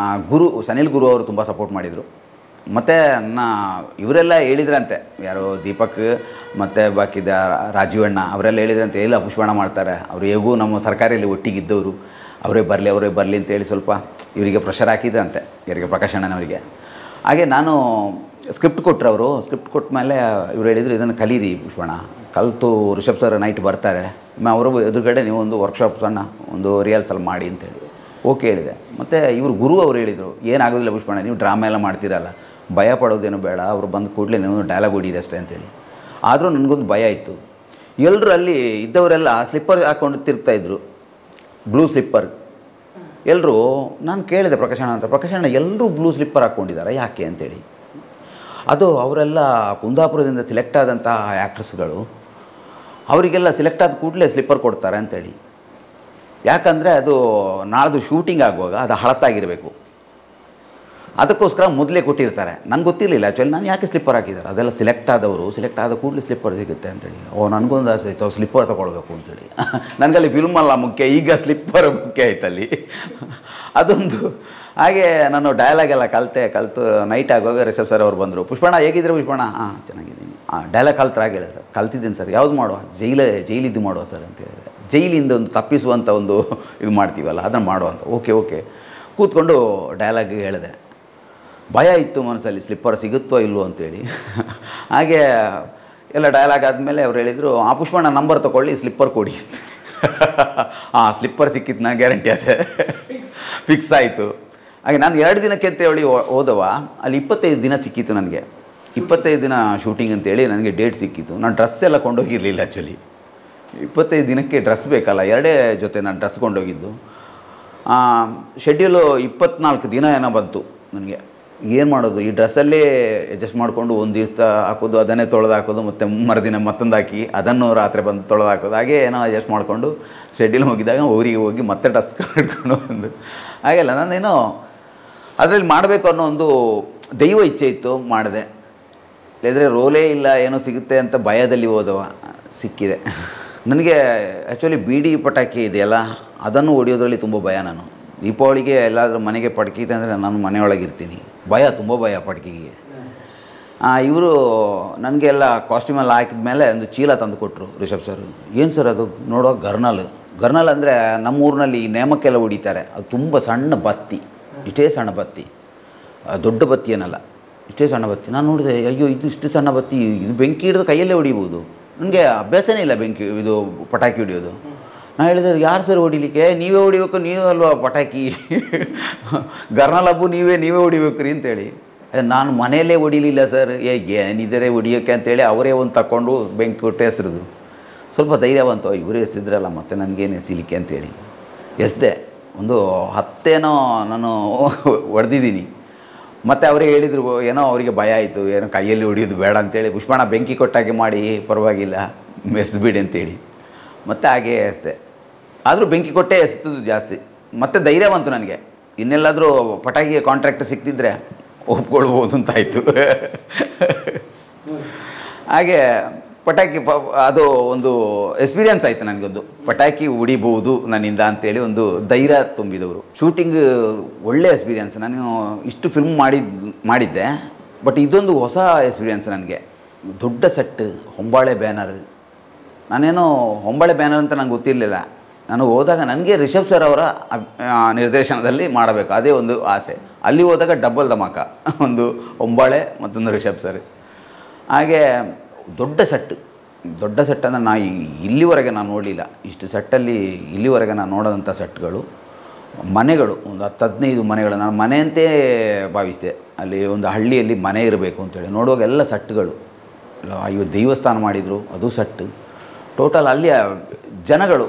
ಸನಿಲ್ ಗುರು ಅವರು ತುಂಬ ಸಪೋರ್ಟ್ ಮಾಡಿದರು. ಮತ್ತು ಇವರೆಲ್ಲ ಹೇಳಿದ್ರಂತೆ, ಯಾರು ದೀಪಕ್ ಮತ್ತು ಬಾಕಿದ ರಾಜೀವಣ್ಣ ಅವರೆಲ್ಲ ಹೇಳಿದ್ರಂತೆ, ಇಲ್ಲ ಪುಷ್ಪಣ್ಣ ಮಾಡ್ತಾರೆ, ಅವರು ಹೇಗೂ ನಮ್ಮ ಸರ್ಕಾರಿಯಲ್ಲಿ ಒಟ್ಟಿಗಿದ್ದವರು, ಅವರೇ ಬರಲಿ ಅಂತೇಳಿ ಸ್ವಲ್ಪ ಇವರಿಗೆ ಪ್ರೆಷರ್ ಹಾಕಿದ್ರಂತೆ, ಇವರಿಗೆ ಪ್ರಕಾಶಣ್ಣನವರಿಗೆ. ಹಾಗೆ ನಾನು ಸ್ಕ್ರಿಪ್ಟ್ ಕೊಟ್ಟರು. ಅವರು ಸ್ಕ್ರಿಪ್ಟ್ ಕೊಟ್ಟ ಮೇಲೆ ಇವ್ರು ಹೇಳಿದರು, ಇದನ್ನು ಕಲೀರಿ ಪುಷ್ಪಣ್ಣ, ಕಲಿತು ರಿಷಬ್ ಸರ್ ನೈಟ್ ಬರ್ತಾರೆ, ಅವರು ಎದುರುಗಡೆ ನೀವು ಒಂದು ವರ್ಕ್ಶಾಪ್ ಸಣ್ಣ ಒಂದು ರಿಹರ್ಸಲ್ ಮಾಡಿ ಅಂತೇಳಿ. ಓಕೆ ಹೇಳಿದೆ. ಮತ್ತು ಇವರು ಗುರು ಅವರು ಹೇಳಿದರು, ಏನಾಗೋದಿಲ್ಲ ಪುಷ್ಪಣ್ಣ, ನೀವು ಡ್ರಾಮಾ ಎಲ್ಲ ಮಾಡ್ತೀರಲ್ಲ, ಭಯ ಪಡೋದೇನು ಬೇಡ, ಅವರು ಬಂದ ಕೂಡಲೇ ನೀವು ಡೈಲಾಗ್ ಹೊಡೀರಿ ಅಷ್ಟೇ ಅಂತೇಳಿ. ಆದರೂ ನನಗೊಂದು ಭಯ ಇತ್ತು. ಎಲ್ಲರೂ ಅಲ್ಲಿ ಇದ್ದವರೆಲ್ಲ ಸ್ಲಿಪ್ಪರ್ ಹಾಕ್ಕೊಂಡು ತಿರುಗ್ತಾಯಿದ್ರು, ಬ್ಲೂ ಸ್ಲಿಪ್ಪರ್. ಎಲ್ಲರೂ, ನಾನು ಕೇಳಿದೆ ಪ್ರಕಾಶಣ್ಣ ಎಲ್ಲರೂ ಬ್ಲೂ ಸ್ಲಿಪ್ಪರ್ ಹಾಕ್ಕೊಂಡಿದ್ದಾರೆ ಯಾಕೆ ಅಂತೇಳಿ. ಅದು ಅವರೆಲ್ಲ ಕುಂದಾಪುರದಿಂದ ಸೆಲೆಕ್ಟ್ ಆದಂಥ ಆ್ಯಕ್ಟ್ರಸ್ಗಳು, ಅವರಿಗೆಲ್ಲ ಸೆಲೆಕ್ಟ್ ಆದ ಕೂಡಲೇ ಸ್ಲಿಪ್ಪರ್ ಕೊಡ್ತಾರೆ ಅಂತೇಳಿ. ಯಾಕಂದರೆ ಅದು ನಾಳ್ದು ಶೂಟಿಂಗ್ ಆಗುವಾಗ ಅದು ಹಳತ್ತಾಗಿರಬೇಕು, ಅದಕ್ಕೋಸ್ಕರ ಮೊದಲೇ ಕೊಟ್ಟಿರ್ತಾರೆ. ನನಗೆ ಗೊತ್ತಿರಲಿಲ್ಲ ಆ್ಯಕ್ಚುಲಿ, ನಾನು ಯಾಕೆ ಸ್ಲಿಪ್ಪರ್ ಹಾಕಿದ್ದಾರೆ, ಅದೆಲ್ಲ ಸೆಲೆಕ್ಟ್ ಆದ ಕೂಡಲೇ ಸ್ಲಿಪ್ಪರ್ ಸಿಗುತ್ತೆ ಅಂತೇಳಿ. ನನಗೊಂದು ಆಸೆ ಇತ್ತು ಸ್ಲಿಪ್ಪರ್ ತೊಗೊಳ್ಬೇಕು ಅಂತೇಳಿ. ನನಗಲ್ಲಿ ಫಿಲ್ಮಲ್ಲ ಮುಖ್ಯ, ಈಗ ಸ್ಲಿಪ್ಪರ್ ಮುಖ್ಯ ಆಯ್ತಲ್ಲಿ. ಅದೊಂದು. ಹಾಗೆ ನಾನು ಡೈಲಾಗ್ ಎಲ್ಲ ಕಲಿತು ನೈಟ್ ಆಗುವಾಗ ರಿಷಬ್ ಸರ್ ಅವ್ರು ಬಂದರು. ಪುಷ್ಪಣ್ಣ ಹೇಗಿದ್ರೆ ಪುಷ್ಪಣ್ಣ? ಡೈಲಾಗ್ ಕಲ್ತ್ರಾಗಿ ಹೇಳಿದ್ರು. ಕಲ್ತಿದ್ದೀನಿ ಸರ್. ಯಾವುದು ಮಾಡುವ? ಜೈಲಿದ್ದು ಮಾಡುವ ಸರ್ ಅಂತ ಹೇಳಿದೆ. ಜೈಲಿಂದ ಒಂದು ತಪ್ಪಿಸುವಂಥ ಒಂದು ಇದು ಮಾಡ್ತೀವಲ್ಲ, ಅದನ್ನು ಮಾಡುವಂಥ. ಓಕೆ ಕೂತ್ಕೊಂಡು ಡೈಲಾಗ್ ಹೇಳಿದೆ. ಭಯ ಇತ್ತು ಮನಸ್ಸಲ್ಲಿ, ಸ್ಲಿಪ್ಪರ್ ಸಿಗುತ್ತೋ ಇಲ್ವೋ ಅಂತೇಳಿ. ಹಾಗೆ ಎಲ್ಲ ಡೈಲಾಗ್ ಆದಮೇಲೆ ಅವ್ರು ಹೇಳಿದರು, ಪುಷ್ಪಣ್ಣ ನಂಬರ್ ತೊಗೊಳ್ಳಿ, ಸ್ಲಿಪ್ಪರ್ ಕೊಡಿ. ಸ್ಲಿಪ್ಪರ್ ಸಿಕ್ಕಿತ್ತು, ನಾನು ಗ್ಯಾರಂಟಿ ಅದೇ ಫಿಕ್ಸ್ ಆಯಿತು. ಹಾಗೆ ನಾನು 2 ದಿನಕ್ಕೆ ಅಂತೇಳಿ ಹೋದವ, ಅಲ್ಲಿ 25 ದಿನ ಸಿಕ್ಕಿತ್ತು ನನಗೆ. 25 ದಿನ ಶೂಟಿಂಗ್ ಅಂತೇಳಿ ನನಗೆ ಡೇಟ್ ಸಿಕ್ಕಿತ್ತು. ನಾನು ಡ್ರೆಸ್ ಎಲ್ಲ ಕೊಂಡೋಗಿರಲಿಲ್ಲ ಆ್ಯಕ್ಚುಲಿ. 25 ದಿನಕ್ಕೆ ಡ್ರೆಸ್ ಬೇಕಲ್ಲ, 2 ಜೊತೆ ನಾನು ಡ್ರೆಸ್ ಕೊಂಡೋಗಿದ್ದು. ಶೆಡ್ಯೂಲು 24 ದಿನ ಏನೋ ಬಂತು ನನಗೆ. ಏನು ಮಾಡೋದು, ಈ ಡ್ರೆಸ್ಸಲ್ಲೇ ಅಡ್ಜಸ್ಟ್ ಮಾಡಿಕೊಂಡು ಒಂದು ದಿವಸ ಹಾಕೋದು, ಅದನ್ನೇ ತೊಳೆದು ಹಾಕೋದು, ಮತ್ತು ಮರುದಿನ ಮತ್ತೊಂದು ಹಾಕಿ ಅದನ್ನು ರಾತ್ರಿ ಬಂದು ತೊಳೆದು ಹಾಕೋದು, ಹಾಗೆ ಏನೋ ಅಡ್ಜಸ್ಟ್ ಮಾಡಿಕೊಂಡು ಶೆಡ್ಯೂಲ್ ಮುಗಿದಾಗ ಊರಿಗೆ ಹೋಗಿ ಮತ್ತೆ ಡ್ರೆಸ್ ಕಟ್ಕೊಂಡು ಬಂದು. ಹಾಗೆಲ್ಲ ನಾನೇನೋ ಅದರಲ್ಲಿ ಮಾಡಬೇಕು ಅನ್ನೋ ಒಂದು ದೈವ ಇಚ್ಛೆ ಇತ್ತು, ಮಾಡಿದೆ. ಇಲ್ಲದ್ರೆ ರೋಲೇ ಇಲ್ಲ, ಏನೋ ಸಿಗುತ್ತೆ ಅಂತ ಭಯದಲ್ಲಿ ಹೋದವ, ಸಿಕ್ಕಿದೆ. ನನಗೆ ಆ್ಯಕ್ಚುಲಿ ಬೀಡಿ ಪಟಾಕಿ ಇದೆಯಲ್ಲ, ಅದನ್ನು ಹೊಡಿಯೋದ್ರಲ್ಲಿ ತುಂಬ ಭಯ. ನಾನು ದೀಪಾವಳಿಗೆ ಎಲ್ಲಾದರೂ ಮನೆಗೆ ಪಟಾಕಿ ಅಂದರೆ ನಾನು ಮನೆಯೊಳಗಿರ್ತೀನಿ, ತುಂಬ ಭಯ ಪಟಾಕಿಗೆ. ಇವರು ನನಗೆಲ್ಲ ಕಾಸ್ಟ್ಯೂಮೆಲ್ಲ ಹಾಕಿದ ಮೇಲೆ ಒಂದು ಚೀಲ ತಂದು ಕೊಟ್ಟರು ರಿಷಬ್ ಸರ್. ಏನು ಸರ್ ಅದು? ನೋಡೋ ಗರ್ನಲ್ ಅಂದರೆ ನಮ್ಮೂರಿನಲ್ಲಿ ನೇಮಕ್ಕೆಲ್ಲ ಹೊಡಿತಾರೆ, ಅದು ತುಂಬ ಸಣ್ಣ ಬತ್ತಿ, ಇಷ್ಟೇ ಸಣ್ಣ ಬತ್ತಿ, ದೊಡ್ಡ ಬತ್ತಿ ಏನಲ್ಲ, ಇಷ್ಟೇ ಸಣ್ಣ ಬತ್ತಿ. ನಾನು ನೋಡಿದೆ, ಅಯ್ಯೋ ಇದು ಇಷ್ಟು ಸಣ್ಣ ಬತ್ತಿ, ಇದು ಬೆಂಕಿ ಹಿಡಿದು ಕೈಯಲ್ಲೇ ಹೊಡಿಬೋದು. ನನಗೆ ಅಭ್ಯಾಸನೇ ಇಲ್ಲ ಇದು ಪಟಾಕಿ ಹೊಡಿಯೋದು. ನಾನು ಹೇಳಿದೆ, ಯಾರು ಸರ್ ಹೊಡಿಲಿಕ್ಕೆ? ನೀವೇ ಹೊಡಿಬೇಕು, ನೀವೇ ಅಲ್ವಾ ಪಟಾಕಿ, ಗರ್ನಲ್ ಹಬ್ಬು ನೀವೇ ಹೊಡಿಬೇಕು ರೀ ಅಂತೇಳಿ. ನಾನು ಮನೆಯಲ್ಲೇ ಹೊಡಿಲಿಲ್ಲ ಸರ್, ಏನಿದ್ದಾರೆ ಹೊಡಿಯೋಕ್ಕೆ ಅಂತೇಳಿ ಅವರೇ ಒಂದು ತಗೊಂಡು ಬೆಂಕಿ ಕೊಟ್ಟು ಎಸರಿದು. ಸ್ವಲ್ಪ ಧೈರ್ಯ ಬಂತು, ಇವರೇ ಎಸೆದ್ರಲ್ಲ ಮತ್ತೆ ನನಗೇನು ಎಸಿಲಿಕ್ಕೆ ಅಂತೇಳಿ ಎಸ್ದೆ. ಒಂದು 10 ನಾನು ಹೊಡೆದಿದ್ದೀನಿ. ಮತ್ತು ಅವರೇ ಹೇಳಿದರು, ಏನೋ ಅವರಿಗೆ ಭಯ ಆಯಿತು, ಏನೋ ಕೈಯಲ್ಲಿ ಹೊಡಿಯೋದು ಬೇಡ ಅಂತೇಳಿ, ಪುಷ್ಪಣ್ಣ ಬೆಂಕಿ ಕೊಟ್ಟಾಗೆ ಮಾಡಿ ಪರವಾಗಿಲ್ಲ ಎಸ್ಬಿಡಿ ಅಂತೇಳಿ. ಮತ್ತು ಹಾಗೆ ಎಸ್ದೆ. ಆದರೂ ಬೆಂಕಿ ಕೊಟ್ಟೇ ಎಸ್ತದ್ದು ಜಾಸ್ತಿ. ಮತ್ತು ಧೈರ್ಯ ಬಂತು ನನಗೆ, ಇನ್ನೆಲ್ಲಾದರೂ ಪಟಾಕಿಗೆ ಕಾಂಟ್ರಾಕ್ಟ್ ಸಿಕ್ತಿದ್ರೆ ಒಪ್ಕೊಳ್ಬೋದು ಅಂತಾಯಿತು. ಹಾಗೆ ಪಟಾಕಿ ಅದು ಒಂದು ಎಕ್ಸ್ಪೀರಿಯನ್ಸ್ ಆಯಿತು ನನಗೊಂದು, ಪಟಾಕಿ ಹೊಡಿಬೋದು ನನ್ನಿಂದ ಅಂತೇಳಿ ಒಂದು ಧೈರ್ಯ ತುಂಬಿದವರು. ಶೂಟಿಂಗ್ ಒಳ್ಳೆ ಎಕ್ಸ್ಪೀರಿಯನ್ಸ್. ನಾನು ಇಷ್ಟು ಫಿಲ್ಮ್ ಮಾಡಿದ್ದೆ, ಬಟ್ ಇದೊಂದು ಹೊಸ ಎಕ್ಸ್ಪೀರಿಯನ್ಸ್ ನನಗೆ. ದೊಡ್ಡ ಸೆಟ್, ಹೊಂಬಾಳೆ ಬ್ಯಾನರ್. ನಾನೇನೋ ಹೊಂಬಾಳೆ ಬ್ಯಾನರ್ ಅಂತ ನನಗೆ ಗೊತ್ತಿರಲಿಲ್ಲ. ನಾನು ಹೋದಾಗ ನನಗೆ ರಿಷಬ್ ಸರ್ ಅವರ ನಿರ್ದೇಶನದಲ್ಲಿ ಮಾಡಬೇಕು, ಅದೇ ಒಂದು ಆಸೆ. ಅಲ್ಲಿ ಹೋದಾಗ ಡಬ್ಬಲ್ ಧಮಾಕ, ಒಂದು ಹೊಂಬಾಳೆ ಮತ್ತೊಂದು ರಿಷಬ್ ಸರ್. ಹಾಗೆ ದೊಡ್ಡ ಸೆಟ್ ಅಂದರೆ ಇಲ್ಲಿವರೆಗೆ ನಾನು ನೋಡಲಿಲ್ಲ. ಇಷ್ಟು ಸೆಟ್ಟಲ್ಲಿ ಇಲ್ಲಿವರೆಗೆ ನಾನು ನೋಡೋದಂಥ ಸೆಟ್ಗಳು, ಮನೆಗಳು ಒಂದು 10-15 ಮನೆಗಳು. ನಾನು ಮನೆಯಂತೆ ಭಾವಿಸಿದೆ. ಅಲ್ಲಿ ಒಂದು ಹಳ್ಳಿಯಲ್ಲಿ ಮನೆ ಇರಬೇಕು ಅಂತೇಳಿ ನೋಡುವಾಗ ಎಲ್ಲ ಸೆಟ್ಗಳು. ಇವು ದೇವಸ್ಥಾನ ಮಾಡಿದರು, ಅದು ಸೆಟ್. ಟೋಟಲ್ ಅಲ್ಲಿ ಜನಗಳು,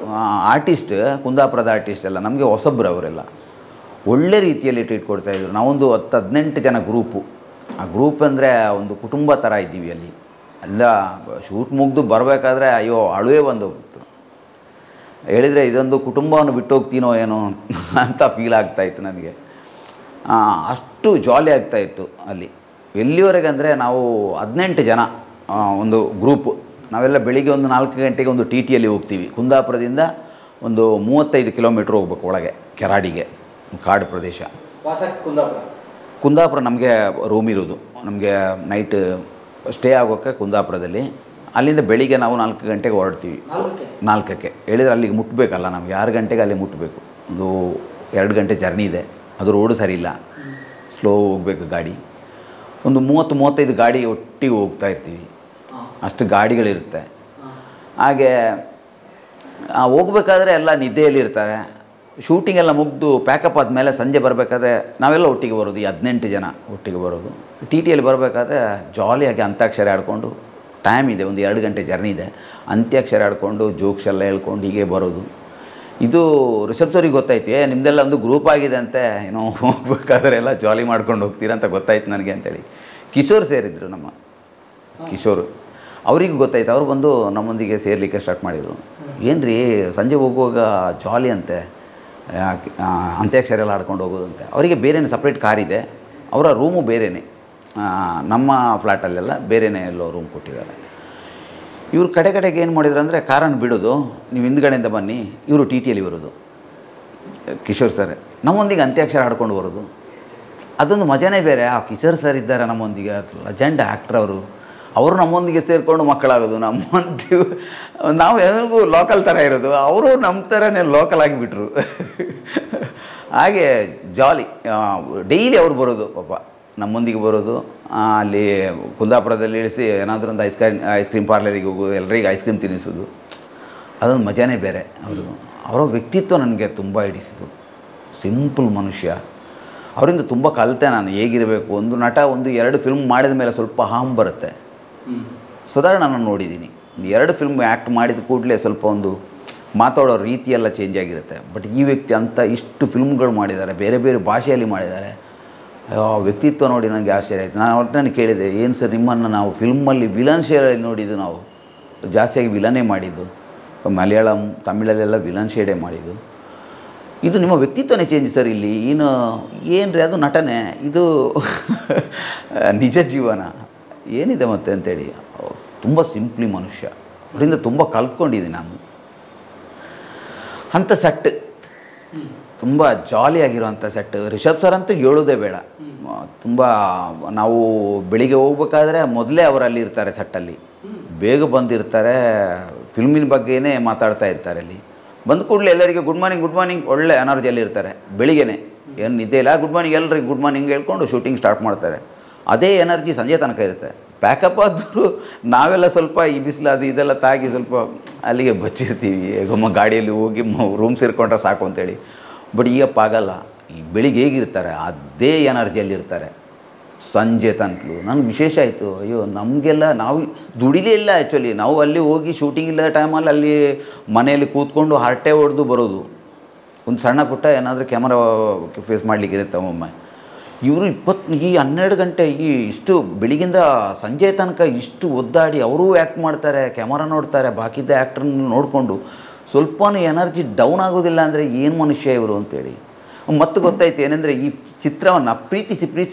ಆರ್ಟಿಸ್ಟ್, ಕುಂದಾಪುರದ ಆರ್ಟಿಸ್ಟ್ ಎಲ್ಲ ನಮಗೆ ಹೊಸಬ್ರು. ಅವರೆಲ್ಲ ಒಳ್ಳೆ ರೀತಿಯಲ್ಲಿ ಟ್ರೀಟ್ ಕೊಡ್ತಾಯಿದ್ರು. ನಾವೊಂದು 10-18 ಜನ ಗ್ರೂಪು. ಆ ಗ್ರೂಪ್ ಅಂದರೆ ಒಂದು ಕುಟುಂಬ ಥರ ಇದ್ದೀವಿ ಅಲ್ಲಿ. ಎಲ್ಲ ಶೂಟ್ ಮುಗಿದು ಬರಬೇಕಾದ್ರೆ ಅಯ್ಯೋ ಅಳುವೇ ಬಂದೋಗ್ಬಿಡ್ತು. ಹೇಳಿದರೆ ಇದೊಂದು ಕುಟುಂಬವನ್ನು ಬಿಟ್ಟು ಹೋಗ್ತೀನೋ ಏನೋ ಅಂತ ಫೀಲ್ ಆಗ್ತಾಯಿತ್ತು ನನಗೆ. ಅಷ್ಟು ಜಾಲಿ ಆಗ್ತಾಯಿತ್ತು ಅಲ್ಲಿ. ಎಲ್ಲಿವರೆಗೆ ಅಂದರೆ ನಾವು 18 ಜನ ಒಂದು ಗ್ರೂಪು. ನಾವೆಲ್ಲ ಬೆಳಿಗ್ಗೆ ಒಂದು 4 ಗಂಟೆಗೆ ಒಂದು TTಯಲ್ಲಿ ಹೋಗ್ತೀವಿ. ಕುಂದಾಪುರದಿಂದ ಒಂದು 35 ಕಿಲೋಮೀಟ್ರ್ ಹೋಗ್ಬೇಕು ಒಳಗೆ, ಕೆರಾಡಿಗೆ, ಕಾಡು ಪ್ರದೇಶ. ಕುಂದಾಪುರ ನಮಗೆ ರೂಮ್ ಇರೋದು, ನಮಗೆ ನೈಟ್ ಸ್ಟೇ ಆಗೋಕ್ಕೆ ಕುಂದಾಪುರದಲ್ಲಿ. ಅಲ್ಲಿಂದ ಬೆಳಿಗ್ಗೆ ನಾವು 4 ಗಂಟೆಗೆ ಹೊರಡ್ತೀವಿ. 4ಕ್ಕೆ ಹೇಳಿದರೆ ಅಲ್ಲಿಗೆ ಮುಟ್ಟಬೇಕಲ್ಲ, ನಮಗೆ 6 ಗಂಟೆಗೆ ಅಲ್ಲಿ ಮುಟ್ಟಬೇಕು. ಒಂದು 2 ಗಂಟೆ ಜರ್ನಿ ಇದೆ. ಅದು ರೋಡು ಸರಿ ಇಲ್ಲ, ಸ್ಲೋ ಹೋಗಬೇಕು ಗಾಡಿ. ಒಂದು 30-35 ಗಾಡಿ ಒಟ್ಟಿಗೆ ಹೋಗ್ತಾ ಇರ್ತೀವಿ. ಅಷ್ಟು ಗಾಡಿಗಳಿರುತ್ತೆ. ಹಾಗೆ ಹೋಗ್ಬೇಕಾದ್ರೆ ಎಲ್ಲ ನಿದ್ದೆಯಲ್ಲಿರ್ತಾರೆ. ಶೂಟಿಂಗ್ ಎಲ್ಲ ಮುಗಿದು ಪ್ಯಾಕಪ್ ಆದಮೇಲೆ ಸಂಜೆ ಬರಬೇಕಾದ್ರೆ ನಾವೆಲ್ಲ ಒಟ್ಟಿಗೆ ಬರೋದು, ಈ 18 ಜನ ಒಟ್ಟಿಗೆ ಬರೋದು. TTಯಲ್ಲಿ ಬರಬೇಕಾದ್ರೆ ಜಾಲಿಯಾಗಿ ಅಂತ್ಯಾಕ್ಷರಿ ಆಡಿಕೊಂಡು, ಟೈಮ್ ಇದೆ, ಒಂದು 2 ಗಂಟೆ ಜರ್ನಿ ಇದೆ, ಅಂತ್ಯಾಕ್ಷರಿ ಆಡಿಕೊಂಡು ಜೋಕ್ಸ್ ಎಲ್ಲ ಹೇಳ್ಕೊಂಡು ಹೀಗೆ ಬರೋದು. ಇದು ರಿಷಬ್ ಸರಿಗೆ ಗೊತ್ತಾಯ್ತು, ನಿಮ್ಮದೆಲ್ಲ ಒಂದು ಗ್ರೂಪ್ ಆಗಿದೆ ಅಂತೆ, ಏನೋ ಹೋಗ್ಬೇಕಾದ್ರೆ ಎಲ್ಲ ಜಾಲಿ ಮಾಡ್ಕೊಂಡು ಹೋಗ್ತೀರಾ ಅಂತ ಗೊತ್ತಾಯ್ತು ನನಗೆ ಅಂತೇಳಿ. ಕಿಶೋರ್ ಸೇರಿದ್ರು, ನಮ್ಮ ಕಿಶೋರ್, ಅವರಿಗೂ ಗೊತ್ತಾಯ್ತು. ಅವರು ಬಂದು ನಮ್ಮೊಂದಿಗೆ ಸೇರಲಿಕ್ಕೆ ಸ್ಟಾರ್ಟ್ ಮಾಡಿದರು. ಏನು ರೀ ಸಂಜೆ ಹೋಗುವಾಗ ಜಾಲಿ ಅಂತೆ, ಅಂತ್ಯಾಕ್ಷರಿ ಎಲ್ಲ ಆಡ್ಕೊಂಡು ಹೋಗೋದಂತೆ. ಅವರಿಗೆ ಬೇರೆಯೇ ಸಪ್ರೇಟ್ ಕಾರಿದೆ, ಅವರ ರೂಮು ಬೇರೆಯೇ. ನಮ್ಮ ಫ್ಲ್ಯಾಟಲ್ಲೆಲ್ಲ ಬೇರೆಯೇ ಎಲ್ಲೋ ರೂಮ್ ಕೊಟ್ಟಿದ್ದಾರೆ. ಇವರು ಕಡೆಗೆ ಏನು ಮಾಡಿದ್ರು ಅಂದರೆ, ಕಾರನ್ನು ಬಿಡೋದು, ನೀವು ಹಿಂದ್ಗಡೆಯಿಂದ ಬನ್ನಿ, ಇವರು TTಯಲ್ಲಿ ಬರೋದು, ಕಿಶೋರ್ ಸರ್ ನಮ್ಮೊಂದಿಗೆ ಅಂತ್ಯಾಕ್ಷರಿ ಆಡ್ಕೊಂಡು ಬರೋದು. ಅದೊಂದು ಮಜಾನೇ ಬೇರೆ. ಆ ಕಿಶೋರ್ ಸರ್ ಇದ್ದಾರೆ ನಮ್ಮೊಂದಿಗೆ, ಲೆಜೆಂಡ್ ಆ್ಯಕ್ಟ್ರ್ ಅವರು ನಮ್ಮೊಂದಿಗೆ ಸೇರಿಕೊಂಡು ಮಕ್ಕಳಾಗೋದು. ನಾವು ಎಲ್ಲರಿಗೂ ಲೋಕಲ್ ಥರ ಇರೋದು, ಅವರು ನಮ್ಮ ಥರನೇ ಲೋಕಲ್ ಆಗಿಬಿಟ್ರು. ಹಾಗೆ ಜಾಲಿ. ಡೈಲಿ ಅವ್ರು ಬರೋದು, ಪಾಪ ನಮ್ಮೊಂದಿಗೆ ಬರೋದು. ಅಲ್ಲಿ ಕುಂದಾಪುರದಲ್ಲಿ ಇಳಿಸಿ ಏನಾದರೂ ಒಂದು ಐಸ್ ಕ್ರೀಮ್ ಪಾರ್ಲರಿಗೆ ಹೋಗೋದು, ಎಲ್ಲರಿಗೆ ಐಸ್ ಕ್ರೀಮ್ ತಿನ್ನಿಸೋದು. ಅದೊಂದು ಮಜಾನೇ ಬೇರೆ. ಅವರ ವ್ಯಕ್ತಿತ್ವ ನನಗೆ ತುಂಬ ಹಿಡಿಸಿತು. ಸಿಂಪಲ್ ಮನುಷ್ಯ. ಅವರಿಂದ ತುಂಬ ಕಲಿತೆ ನಾನು, ಹೇಗಿರಬೇಕು. ಒಂದು ನಟ 1-2 ಫಿಲ್ಮ್ ಮಾಡಿದ ಮೇಲೆ ಸ್ವಲ್ಪ ಹಾಂ ಬರುತ್ತೆ. ಸಾಧಾರಣ ನಾನು ನೋಡಿದ್ದೀನಿ, 2 ಫಿಲ್ಮ್ ಆ್ಯಕ್ಟ್ ಮಾಡಿದ ಕೂಡಲೇ ಸ್ವಲ್ಪ ಒಂದು ಮಾತಾಡೋ ರೀತಿಯೆಲ್ಲ ಚೇಂಜ್ ಆಗಿರುತ್ತೆ. ಬಟ್ ಈ ವ್ಯಕ್ತಿ ಅಂತ ಇಷ್ಟು ಫಿಲ್ಮ್ಗಳು ಮಾಡಿದ್ದಾರೆ, ಬೇರೆ ಬೇರೆ ಭಾಷೆಯಲ್ಲಿ ಮಾಡಿದ್ದಾರೆ. ವ್ಯಕ್ತಿತ್ವ ನೋಡಿ ನನಗೆ ಆಶ್ಚರ್ಯ ಆಯಿತು. ನಾನು ಅವ್ರನ್ನ ಕೇಳಿದೆ, ಏನು ಸರ್ ನಿಮ್ಮನ್ನು ನಾವು ಫಿಲ್ಮಲ್ಲಿ ವಿಲನ್ ಶೇಡಲ್ಲಿ ನೋಡಿದ್ದು, ನಾವು ಜಾಸ್ತಿಯಾಗಿ ವಿಲನೇ ಮಾಡಿದ್ದು, ಮಲಯಾಳಂ ತಮಿಳಲ್ಲೆಲ್ಲ ವಿಲನ್ ಶೇಡೇ ಮಾಡಿದ್ದು. ಇದು ನಿಮ್ಮ ವ್ಯಕ್ತಿತ್ವನೇ ಚೇಂಜ್ ಸರ್. ಇಲ್ಲಿ ಏನು ರೀ ಅದು ನಟನೆ, ಇದು ನಿಜ ಜೀವನ ಏನಿದೆ ಮತ್ತೆ ಅಂತೇಳಿ. ತುಂಬ ಸಿಂಪ್ಲಿ ಮನುಷ್ಯ. ಅವರಿಂದ ತುಂಬ ಕಲ್ತ್ಕೊಂಡಿದ್ದೀನಿ ನಾನು. ಅಂಥ ಸೆಟ್, ತುಂಬ ಜಾಲಿಯಾಗಿರೋವಂಥ ಸೆಟ್. ರಿಷಬ್ ಸರ್ ಅಂತೂ ಹೇಳೋದೇ ಬೇಡ. ತುಂಬ ನಾವು ಬೆಳಿಗ್ಗೆ ಹೋಗ್ಬೇಕಾದ್ರೆ ಮೊದಲೇ ಅವರಲ್ಲಿ ಇರ್ತಾರೆ ಸೆಟ್ಟಲ್ಲಿ, ಬೇಗ ಬಂದಿರ್ತಾರೆ. ಫಿಲ್ಮಿನ ಬಗ್ಗೆನೇ ಮಾತಾಡ್ತಾ ಇರ್ತಾರೆ. ಅಲ್ಲಿ ಬಂದ ಕೂಡಲೇ ಎಲ್ಲರಿಗೆ ಗುಡ್ ಮಾರ್ನಿಂಗ್ ಒಳ್ಳೆ ಎನರ್ಜಿಯಲ್ಲಿ ಇರ್ತಾರೆ. ಬೆಳಿಗ್ಗೆನೇ ಏನು ನಿದ್ದೆ ಇಲ್ಲ, ಗುಡ್ ಮಾರ್ನಿಂಗ್ ಎಲ್ಲರಿಗೆ ಗುಡ್ ಮಾರ್ನಿಂಗ್ ಹೇಳ್ಕೊಂಡು ಶೂಟಿಂಗ್ ಸ್ಟಾರ್ಟ್ ಮಾಡ್ತಾರೆ. ಅದೇ ಎನರ್ಜಿ ಸಂಜೆ ತನಕ ಇರುತ್ತೆ. ಪ್ಯಾಕಪ್ ಆದರೂ ನಾವೆಲ್ಲ ಸ್ವಲ್ಪ ಈ ಬಿಸಿಲು ಅದು ಇದೆಲ್ಲ ತಾಗಿ ಸ್ವಲ್ಪ ಅಲ್ಲಿಗೆ ಬಚ್ಚಿರ್ತೀವಿ, ಗಾಡಿಯಲ್ಲಿ ಹೋಗಿ ರೂಮ್ ಸೇರಿಕೊಂಡ್ರೆ ಸಾಕು ಅಂತೇಳಿ. ಬಟ್ ಈಗಪ್ಪ ಆಗಲ್ಲ. ಈ ಬೆಳಿಗ್ಗೆ ಹೇಗಿರ್ತಾರೆ ಅದೇ ಎನರ್ಜಿಯಲ್ಲಿರ್ತಾರೆ ಸಂಜೆ ತನಕಲೂ. ನನಗೆ ವಿಶೇಷ ಆಯಿತು, ಅಯ್ಯೋ ನಮಗೆಲ್ಲ ನಾವು ದುಡಿಲೇ ಇಲ್ಲ ಆ್ಯಕ್ಚುಲಿ. ನಾವು ಅಲ್ಲಿ ಹೋಗಿ ಶೂಟಿಂಗ್ ಇಲ್ಲದ ಟೈಮಲ್ಲಿ ಅಲ್ಲಿ ಮನೆಯಲ್ಲಿ ಕೂತ್ಕೊಂಡು ಹರಟೆ ಹೊಡೆದು ಬರೋದು. ಒಂದು ಸಣ್ಣ ಪುಟ್ಟ ಏನಾದರೂ ಕ್ಯಾಮರಾ ಫೇಸ್ ಮಾಡಲಿಕ್ಕಿರುತ್ತೆ ಒಮ್ಮೊಮ್ಮೆ. ಇವರು 12 ಗಂಟೆ ಇಷ್ಟು ಬೆಳಿಗಿಂದ ಸಂಜೆ ತನಕ ಇಷ್ಟು ಒದ್ದಾಡಿ ಅವರೂ ಆ್ಯಕ್ಟ್ ಮಾಡ್ತಾರೆ, ಕ್ಯಾಮರಾ ನೋಡ್ತಾರೆ, ಬಾಕಿದ್ದ ಆ್ಯಕ್ಟ್ರನ್ನ ನೋಡಿಕೊಂಡು ಸ್ವಲ್ಪನೂ ಎನರ್ಜಿ ಡೌನ್ ಆಗೋದಿಲ್ಲ ಅಂದರೆ ಏನು ಮನುಷ್ಯ ಇವರು ಅಂತೇಳಿ. ಮತ್ತು ಗೊತ್ತಾಯ್ತು ಏನೆಂದರೆ, ಈ ಚಿತ್ರವನ್ನು ಪ್ರೀತಿಸಿ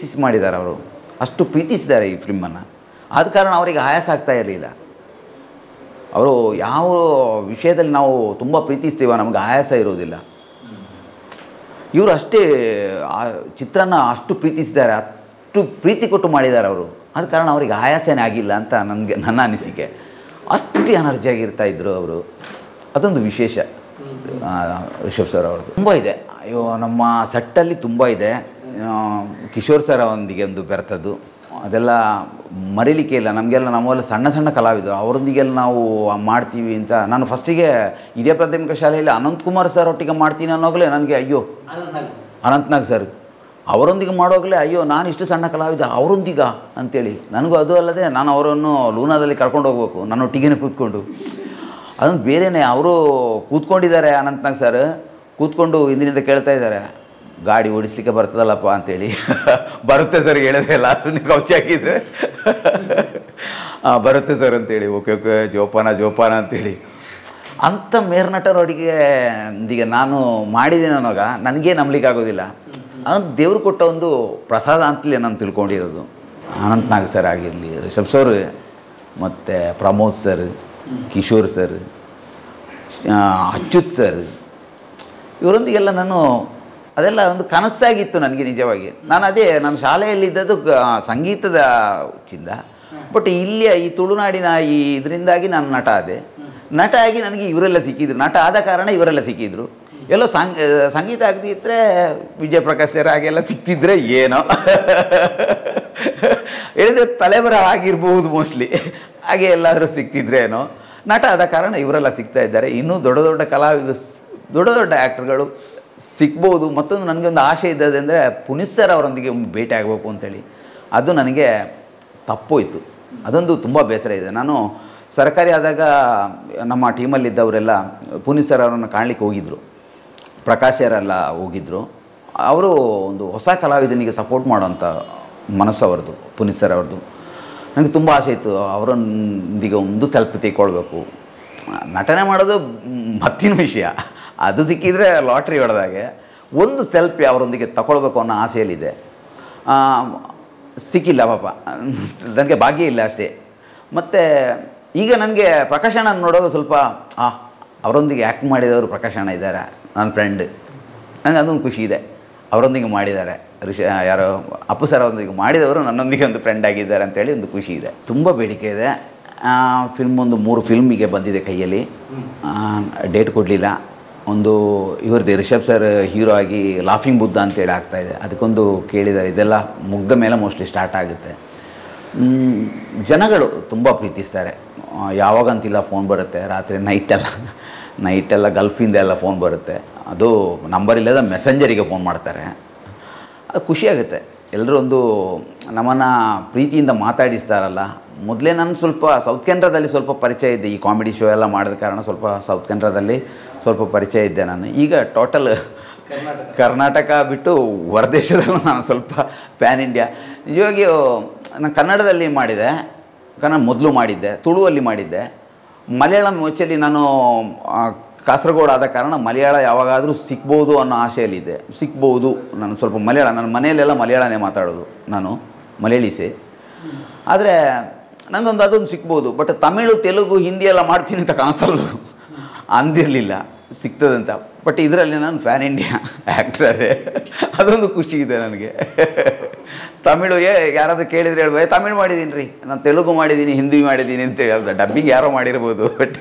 ಮಾಡಿದ್ದಾರೆ ಅವರು. ಅಷ್ಟು ಪ್ರೀತಿಸಿದ್ದಾರೆ ಈ ಫಿಲ್ಮನ್ನು. ಆದ ಕಾರಣ ಅವರಿಗೆ ಆಯಾಸ ಆಗ್ತಾ ಇರಲಿಲ್ಲ. ಅವರು ಯಾವ ವಿಷಯದಲ್ಲಿ ನಾವು ತುಂಬ ಪ್ರೀತಿಸ್ತೀವೋ ನಮಗೆ ಆಯಾಸ ಇರೋದಿಲ್ಲ. ಇವರು ಅಷ್ಟೇ ಆ ಚಿತ್ರನ ಅಷ್ಟು ಪ್ರೀತಿಸಿದ್ದಾರೆ, ಅಷ್ಟು ಪ್ರೀತಿ ಕೊಟ್ಟು ಮಾಡಿದ್ದಾರೆ ಅವರು. ಆದ ಕಾರಣ ಅವರಿಗೆ ಆಯಾಸನೇ ಆಗಿಲ್ಲ ಅಂತ ನನ್ನ ಅನಿಸಿಕೆ. ಅಷ್ಟು ಎನರ್ಜಿಯಾಗಿರ್ತಾಯಿದ್ರು ಅವರು. ಅದೊಂದು ವಿಶೇಷ ರಿಷಬ್ ಸರ್ ಅವ್ರದ್ದು. ತುಂಬ ಇದೆ, ಅಯ್ಯೋ ನಮ್ಮ ಸೆಟ್ಟಲ್ಲಿ ತುಂಬ ಇದೆ. ಕಿಶೋರ್ ಸರ್ ಅವರೊಂದಿಗೆ ಒಂದು ಬೆರೆತದ್ದು ಅದೆಲ್ಲ ಮರೀಲಿಕ್ಕೆ ಇಲ್ಲ. ನಮಗೆಲ್ಲ ನಮ್ಮಲ್ಲಿ ಸಣ್ಣ ಸಣ್ಣ ಕಲಾವಿದರು ಅವರೊಂದಿಗೆಲ್ಲ ನಾವು ಮಾಡ್ತೀವಿ ಅಂತ ನಾನು ಫಸ್ಟಿಗೆ ಹಿರಿಯ ಪ್ರಾಥಮಿಕ ಶಾಲೆಯಲ್ಲಿ ಅನಂತಕುಮಾರ್ ಸರ್ ಒಟ್ಟಿಗೆ ಮಾಡ್ತೀನಿ ಅನ್ನೋಗಲೇ ನನಗೆ ಅಯ್ಯೋ, ಅನಂತ್ನಾಗ್ ಸರ್ ಅವರೊಂದಿಗೆ ಮಾಡೋಗಲೇ ಅಯ್ಯೋ ನಾನು ಇಷ್ಟು ಸಣ್ಣ ಕಲಾವಿದ ಅವರೊಂದಿಗ ಅಂತೇಳಿ ನನಗೂ. ಅದು ಅಲ್ಲದೆ ನಾನು ಅವರನ್ನು ಲೂನಾದಲ್ಲಿ ಕರ್ಕೊಂಡು ಹೋಗ್ಬೇಕು ನನ್ನೊಟ್ಟಿಗೆ ಕೂತ್ಕೊಂಡು. ಅದೊಂದು ಬೇರೆಯೇ. ಅವರು ಕೂತ್ಕೊಂಡಿದ್ದಾರೆ ಅನಂತ್ನಾಗ್ ಸರ್, ಕೂತ್ಕೊಂಡು ಹಿಂದಿನಿಂದ ಕೇಳ್ತಾ ಇದ್ದಾರೆ, ಗಾಡಿ ಓಡಿಸ್ಲಿಕ್ಕೆ ಬರ್ತದಲ್ಲಪ್ಪ ಅಂತೇಳಿ. ಬರುತ್ತೆ ಸರ್ ಹೇಳಿದ್ರೆ ಎಲ್ಲರೂ ಕೌಚಿ ಹಾಕಿದ್ರೆ ಬರುತ್ತೆ ಸರ್ ಅಂತೇಳಿ, ಓಕೆ ಓಕೆ ಜೋಪಾನ ಅಂತೇಳಿ. ಅಂಥ ಮೇರ್ನಟರೊಟ್ಟಿಗೆ ನಾನು ಮಾಡಿದ್ದೀನಿ ಅನ್ನೋಗ ನನಗೇ ನಂಬಲಿಕ್ಕಾಗೋದಿಲ್ಲ. ಅದು ದೇವರು ಕೊಟ್ಟ ಒಂದು ಪ್ರಸಾದ ಅಂತಲೇ ನಾನು ತಿಳ್ಕೊಂಡಿರೋದು. ಅನಂತ್ನಾಗ್ ಸರ್ ಆಗಿರಲಿ, ರಿಷಬ್ ಸರ್ ಮತ್ತು Pramod sir, Kishore sir, Achyut sir, ಇವರೊಂದಿಗೆಲ್ಲ ನಾನು ಅದೆಲ್ಲ ಒಂದು ಕನಸಾಗಿತ್ತು ನನಗೆ ನಿಜವಾಗಿ. ನಾನು ಶಾಲೆಯಲ್ಲಿದ್ದದ್ದು ಸಂಗೀತದ ಚಿಂದ. ಬಟ್ ಇಲ್ಲಿಯ ಈ ತುಳುನಾಡಿನ ಈ ಇದರಿಂದಾಗಿ ನಾನು ನಟ ಆದೆ. ನಟ ಆಗಿ ನನಗೆ ಇವರೆಲ್ಲ ಸಿಕ್ಕಿದ್ರು. ನಟ ಆದ ಕಾರಣ ಇವರೆಲ್ಲ ಸಿಕ್ಕಿದ್ರು. ಎಲ್ಲೋ ಸಂಗೀತ ಆಗದಿದ್ದರೆ ವಿಜಯ ಪ್ರಕಾಶ್ ಸರ್ ಹಾಗೆಲ್ಲ ಸಿಕ್ತಿದ್ರೆ ಏನೋ ಹೇಳಿದ್ರೆ ತಲೆಬರ ಆಗಿರ್ಬೋದು ಮೋಸ್ಟ್ಲಿ. ಹಾಗೆ ಎಲ್ಲಾದರೂ ಸಿಕ್ತಿದ್ರೇನೋ. ನಟ ಆದ ಕಾರಣ ಇವರೆಲ್ಲ ಸಿಗ್ತಾ ಇದ್ದಾರೆ. ಇನ್ನೂ ದೊಡ್ಡ ದೊಡ್ಡ ಕಲಾವಿದರು, ದೊಡ್ಡ ದೊಡ್ಡ ಆ್ಯಕ್ಟರ್ಗಳು ಸಿಗ್ಬೋದು. ಮತ್ತೊಂದು ನನಗೊಂದು ಆಸೆ ಇದ್ದದೆಂದರೆ ಪುನೀತ್ ಸರ್ ಅವರೊಂದಿಗೆ ಭೇಟಿ ಆಗಬೇಕು ಅಂತೇಳಿ. ಅದು ನನಗೆ ತಪ್ಪೋಯ್ತು. ಅದೊಂದು ತುಂಬ ಬೇಸರ ಇದೆ. ನಾನು ಸರ್ಕಾರಿ ಆದಾಗ ನಮ್ಮ ಟೀಮಲ್ಲಿದ್ದವರೆಲ್ಲ ಪುನೀತ್ ಸರ್ ಅವರನ್ನು ಕಾಣಲಿಕ್ಕೆ ಹೋಗಿದ್ದರು, ಪ್ರಕಾಶ್ ಅವರೆಲ್ಲ ಹೋಗಿದ್ದರು. ಅವರು ಒಂದು ಹೊಸ ಕಲಾವಿದನಿಗೆ ಸಪೋರ್ಟ್ ಮಾಡೋವಂಥ ಮನಸ್ಸು ಅವ್ರದ್ದು, ಪುನೀತ್ ಸರ್ ಅವ್ರದ್ದು. ನನಗೆ ತುಂಬ ಆಸೆ ಇತ್ತು ಅವರೊಂದಿಗೆ ಒಂದು ಸೆಲ್ಫಿ ತೆಗೊಳ್ಬೇಕು. ನಟನೆ ಮಾಡೋದು ಮತ್ತಿನ ವಿಷಯ, ಅದು ಸಿಕ್ಕಿದರೆ ಲಾಟ್ರಿ ಹೊಡೆದಾಗೆ. ಒಂದು ಸೆಲ್ಫಿ ಅವರೊಂದಿಗೆ ತಗೊಳ್ಬೇಕು ಅನ್ನೋ ಆಸೆಯಲ್ಲಿದೆ. ಸಿಕ್ಕಿಲ್ಲ ಪಾಪ, ನನಗೆ ಭಾಗ್ಯ ಇಲ್ಲ ಅಷ್ಟೇ. ಮತ್ತು ಈಗ ನನಗೆ ಪ್ರಕಾಶಣ್ಣ ನೋಡೋದು ಸ್ವಲ್ಪ ಅವರೊಂದಿಗೆ ಆ್ಯಕ್ಟ್ ಮಾಡಿದವರು ಪ್ರಕಾಶಣ್ಣ ಇದ್ದಾರೆ, ನನ್ನ ಫ್ರೆಂಡ್. ನನಗೆ ಅದೊಂದು ಖುಷಿ ಇದೆ, ಅವರೊಂದಿಗೆ ಮಾಡಿದ್ದಾರೆ. ಯಾರೋ ಅಪ್ಪು ಸರ್ ಅವರೊಂದಿಗೆ ಮಾಡಿದವರು ನನ್ನೊಂದಿಗೆ ಒಂದು ಫ್ರೆಂಡ್ ಆಗಿದ್ದಾರೆ ಅಂತೇಳಿ ಒಂದು ಖುಷಿ ಇದೆ. ತುಂಬ ಬೇಡಿಕೆ ಇದೆ. ಫಿಲ್ಮ್ ಒಂದು 3 ಫಿಲ್ಮಿಗೆ ಬಂದಿದೆ ಕೈಯಲ್ಲಿ, ಡೇಟ್ ಕೊಡಲಿಲ್ಲ. ಒಂದು ಇವ್ರದ್ದು ರಿಷಬ್ ಸರ್ ಹೀರೋ ಆಗಿ ಲಾಫಿಂಗ್ ಬುದ್ಧ ಅಂತೇಳಿ ಆಗ್ತಾಯಿದೆ, ಅದಕ್ಕೊಂದು ಕೇಳಿದ್ದಾರೆ. ಇದೆಲ್ಲ ಮುಗ್ದ ಮೇಲೆ ಮೋಸ್ಟ್ಲಿ ಸ್ಟಾರ್ಟ್ ಆಗುತ್ತೆ. ಜನಗಳು ತುಂಬ ಪ್ರೀತಿಸ್ತಾರೆ. ಯಾವಾಗಂತಿಲ್ಲ ಫೋನ್ ಬರುತ್ತೆ, ರಾತ್ರಿ ನೈಟೆಲ್ಲ ಗಲ್ಫಿಂದ ಎಲ್ಲ ಫೋನ್ ಬರುತ್ತೆ. ಅದು ನಂಬರ್ ಇಲ್ಲದ ಮೆಸೆಂಜರಿಗೆ ಫೋನ್ ಮಾಡ್ತಾರೆ. ಅದು ಖುಷಿಯಾಗುತ್ತೆ. ಎಲ್ಲರೂ ಒಂದು ನಮ್ಮನ್ನು ಪ್ರೀತಿಯಿಂದ ಮಾತಾಡಿಸ್ತಾರಲ್ಲ. ಮೊದಲೇ ನಾನು ಸ್ವಲ್ಪ ಸೌತ್ ಕೆನರಾದಲ್ಲಿ ಸ್ವಲ್ಪ ಪರಿಚಯ ಇದ್ದೆ. ಈ ಕಾಮಿಡಿ ಶೋ ಎಲ್ಲ ಮಾಡಿದ ಕಾರಣ ಸ್ವಲ್ಪ ಸೌತ್ ಕೆನರಾದಲ್ಲಿ ಸ್ವಲ್ಪ ಪರಿಚಯ ಇದ್ದೆ ನಾನು. ಈಗ ಟೋಟಲ್ ಕರ್ನಾಟಕ ಬಿಟ್ಟು ಹೊರದೇಶದಲ್ಲೂ ನಾನು ಸ್ವಲ್ಪ ಪ್ಯಾನ್ ಇಂಡಿಯಾ. ನಿಜವಾಗಿಯೂ ನಾನು ಕನ್ನಡದಲ್ಲಿ ಮಾಡಿದೆ, ಮೊದಲು ಮಾಡಿದ್ದೆ, ತುಳುವಲ್ಲಿ ಮಾಡಿದ್ದೆ. ಮಲಯಾಳಂ ಆ್ಯಕ್ಚುಲಿ ನಾನು ಕಾಸರಗೋಡು ಆದ ಕಾರಣ ಮಲಯಾಳ ಯಾವಾಗಾದರೂ ಸಿಗ್ಬೋದು ಅನ್ನೋ ಆಸೆಯಲ್ಲಿದ್ದೆ. ಸಿಗ್ಬೋದು, ನಾನು ಸ್ವಲ್ಪ ಮಲಯಾಳ, ನನ್ನ ಮನೆಯಲ್ಲೆಲ್ಲ ಮಲಯಾಳನೇ ಮಾತಾಡೋದು, ನಾನು ಮಲಯಾಳಿಸೆ. ಆದರೆ ನನಗೊಂದು ಅದೊಂದು ಸಿಗ್ಬೋದು. ಬಟ್ ತಮಿಳು, ತೆಲುಗು, ಹಿಂದಿ ಎಲ್ಲ ಮಾಡ್ತೀನಿ ಅಂತ ಕನಸಲ್ಲೂ ಅಂದಿರಲಿಲ್ಲ ಸಿಗ್ತದಂತ. ಬಟ್ ಇದರಲ್ಲಿ ನಾನು ಪ್ಯಾನ್ ಇಂಡಿಯಾ ಆ್ಯಕ್ಟ್ರ್ ಅದೇ, ಅದೊಂದು ಖುಷಿ ಇದೆ ನನಗೆ. ತಮಿಳು ಯಾರಾದರೂ ಕೇಳಿದರೆ ಹೇಳ್ಬೋದು, ತಮಿಳು ಮಾಡಿದ್ದೀನಿ ರೀ, ನಾನು ತೆಲುಗು ಮಾಡಿದ್ದೀನಿ, ಹಿಂದಿ ಮಾಡಿದ್ದೀನಿ ಅಂತ ಹೇಳ್ಬೋದು. ಡಬ್ಬಿಂಗ್ ಯಾರೋ ಮಾಡಿರ್ಬೋದು, ಬಟ್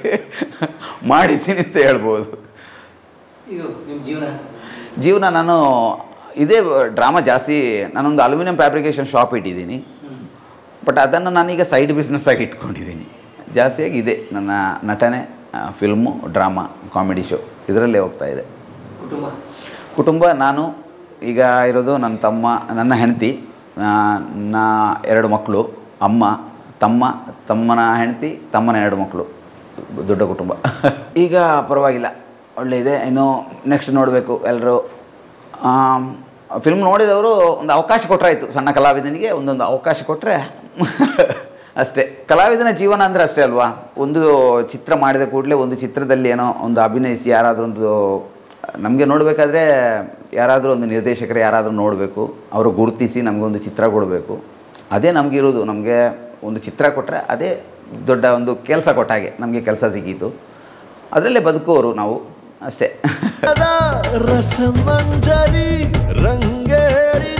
ಮಾಡಿದ್ದೀನಿ ಅಂತ ಹೇಳ್ಬೋದು. ಇದು ನಿಮ್ಮ ಜೀವನ ನಾನು ಇದೇ ಡ್ರಾಮಾ ಜಾಸ್ತಿ. ನಾನೊಂದು ಅಲ್ಯೂಮಿನಿಯಂ ಫ್ಯಾಬ್ರಿಕೇಷನ್ ಶಾಪ್ ಇಟ್ಟಿದ್ದೀನಿ. ಬಟ್ ಅದನ್ನು ನಾನೀಗ ಸೈಡ್ ಬಿಸ್ನೆಸ್ ಆಗಿ ಇಟ್ಕೊಂಡಿದ್ದೀನಿ. ಜಾಸ್ತಿಯಾಗಿ ಇದೆ ನನ್ನ ನಟನೆ, ಫಿಲ್ಮು, ಡ್ರಾಮಾ, ಕಾಮಿಡಿ ಶೋ, ಇದರಲ್ಲೇ ಹೋಗ್ತಾ ಇದೆ. ಕುಟುಂಬ ನಾನು ಈಗ ಇರೋದು ನನ್ನ ತಮ್ಮ, ನನ್ನ ಹೆಂಡತಿ, 2 ಮಕ್ಕಳು, ಅಮ್ಮ, ತಮ್ಮನ ಹೆಂಡತಿ, ತಮ್ಮನ 2 ಮಕ್ಕಳು. ದೊಡ್ಡ ಕುಟುಂಬ. ಈಗ ಪರವಾಗಿಲ್ಲ, ಒಳ್ಳೆ ಇದೆ. ಇನ್ನು ನೆಕ್ಸ್ಟ್ ನೋಡಬೇಕು. ಎಲ್ಲರೂ ಫಿಲ್ಮ್ ನೋಡಿದವರು ಒಂದು ಅವಕಾಶ ಕೊಟ್ಟರಾಯಿತು. ಸಣ್ಣ ಕಲಾವಿದನಿಗೆ ಒಂದೊಂದು ಅವಕಾಶ ಕೊಟ್ಟರೆ ಅಷ್ಟೇ. ಕಲಾವಿದನ ಜೀವನ ಅಂದರೆ ಅಷ್ಟೇ ಅಲ್ವಾ. ಒಂದು ಚಿತ್ರ ಮಾಡಿದ ಕೂಡಲೇ ಒಂದು ಚಿತ್ರದಲ್ಲಿ ಏನೋ ಒಂದು ಅಭಿನಯಿಸಿ ಯಾರಾದರೂ ಒಂದು ನಮಗೆ ನೋಡಬೇಕಾದ್ರೆ ಯಾರಾದರೂ ಒಂದು ನಿರ್ದೇಶಕರು ಯಾರಾದರೂ ನೋಡಬೇಕು, ಅವರು ಗುರುತಿಸಿ ನಮಗೊಂದು ಚಿತ್ರ ಕೊಡಬೇಕು. ಅದೇ ನಮಗಿರೋದು. ನಮಗೆ ಒಂದು ಚಿತ್ರ ಕೊಟ್ಟರೆ ಅದೇ ದೊಡ್ಡ ಒಂದು ಕೆಲಸ ಕೊಟ್ಟಾಗೆ ನಮಗೆ ಕೆಲಸ ಸಿಕ್ಕಿತ್ತು, ಅದರಲ್ಲೇ ಬದುಕುವವರು ನಾವು ಅಷ್ಟೇ. ರಸಮಂಜರಿ ರಂಗೇರಿ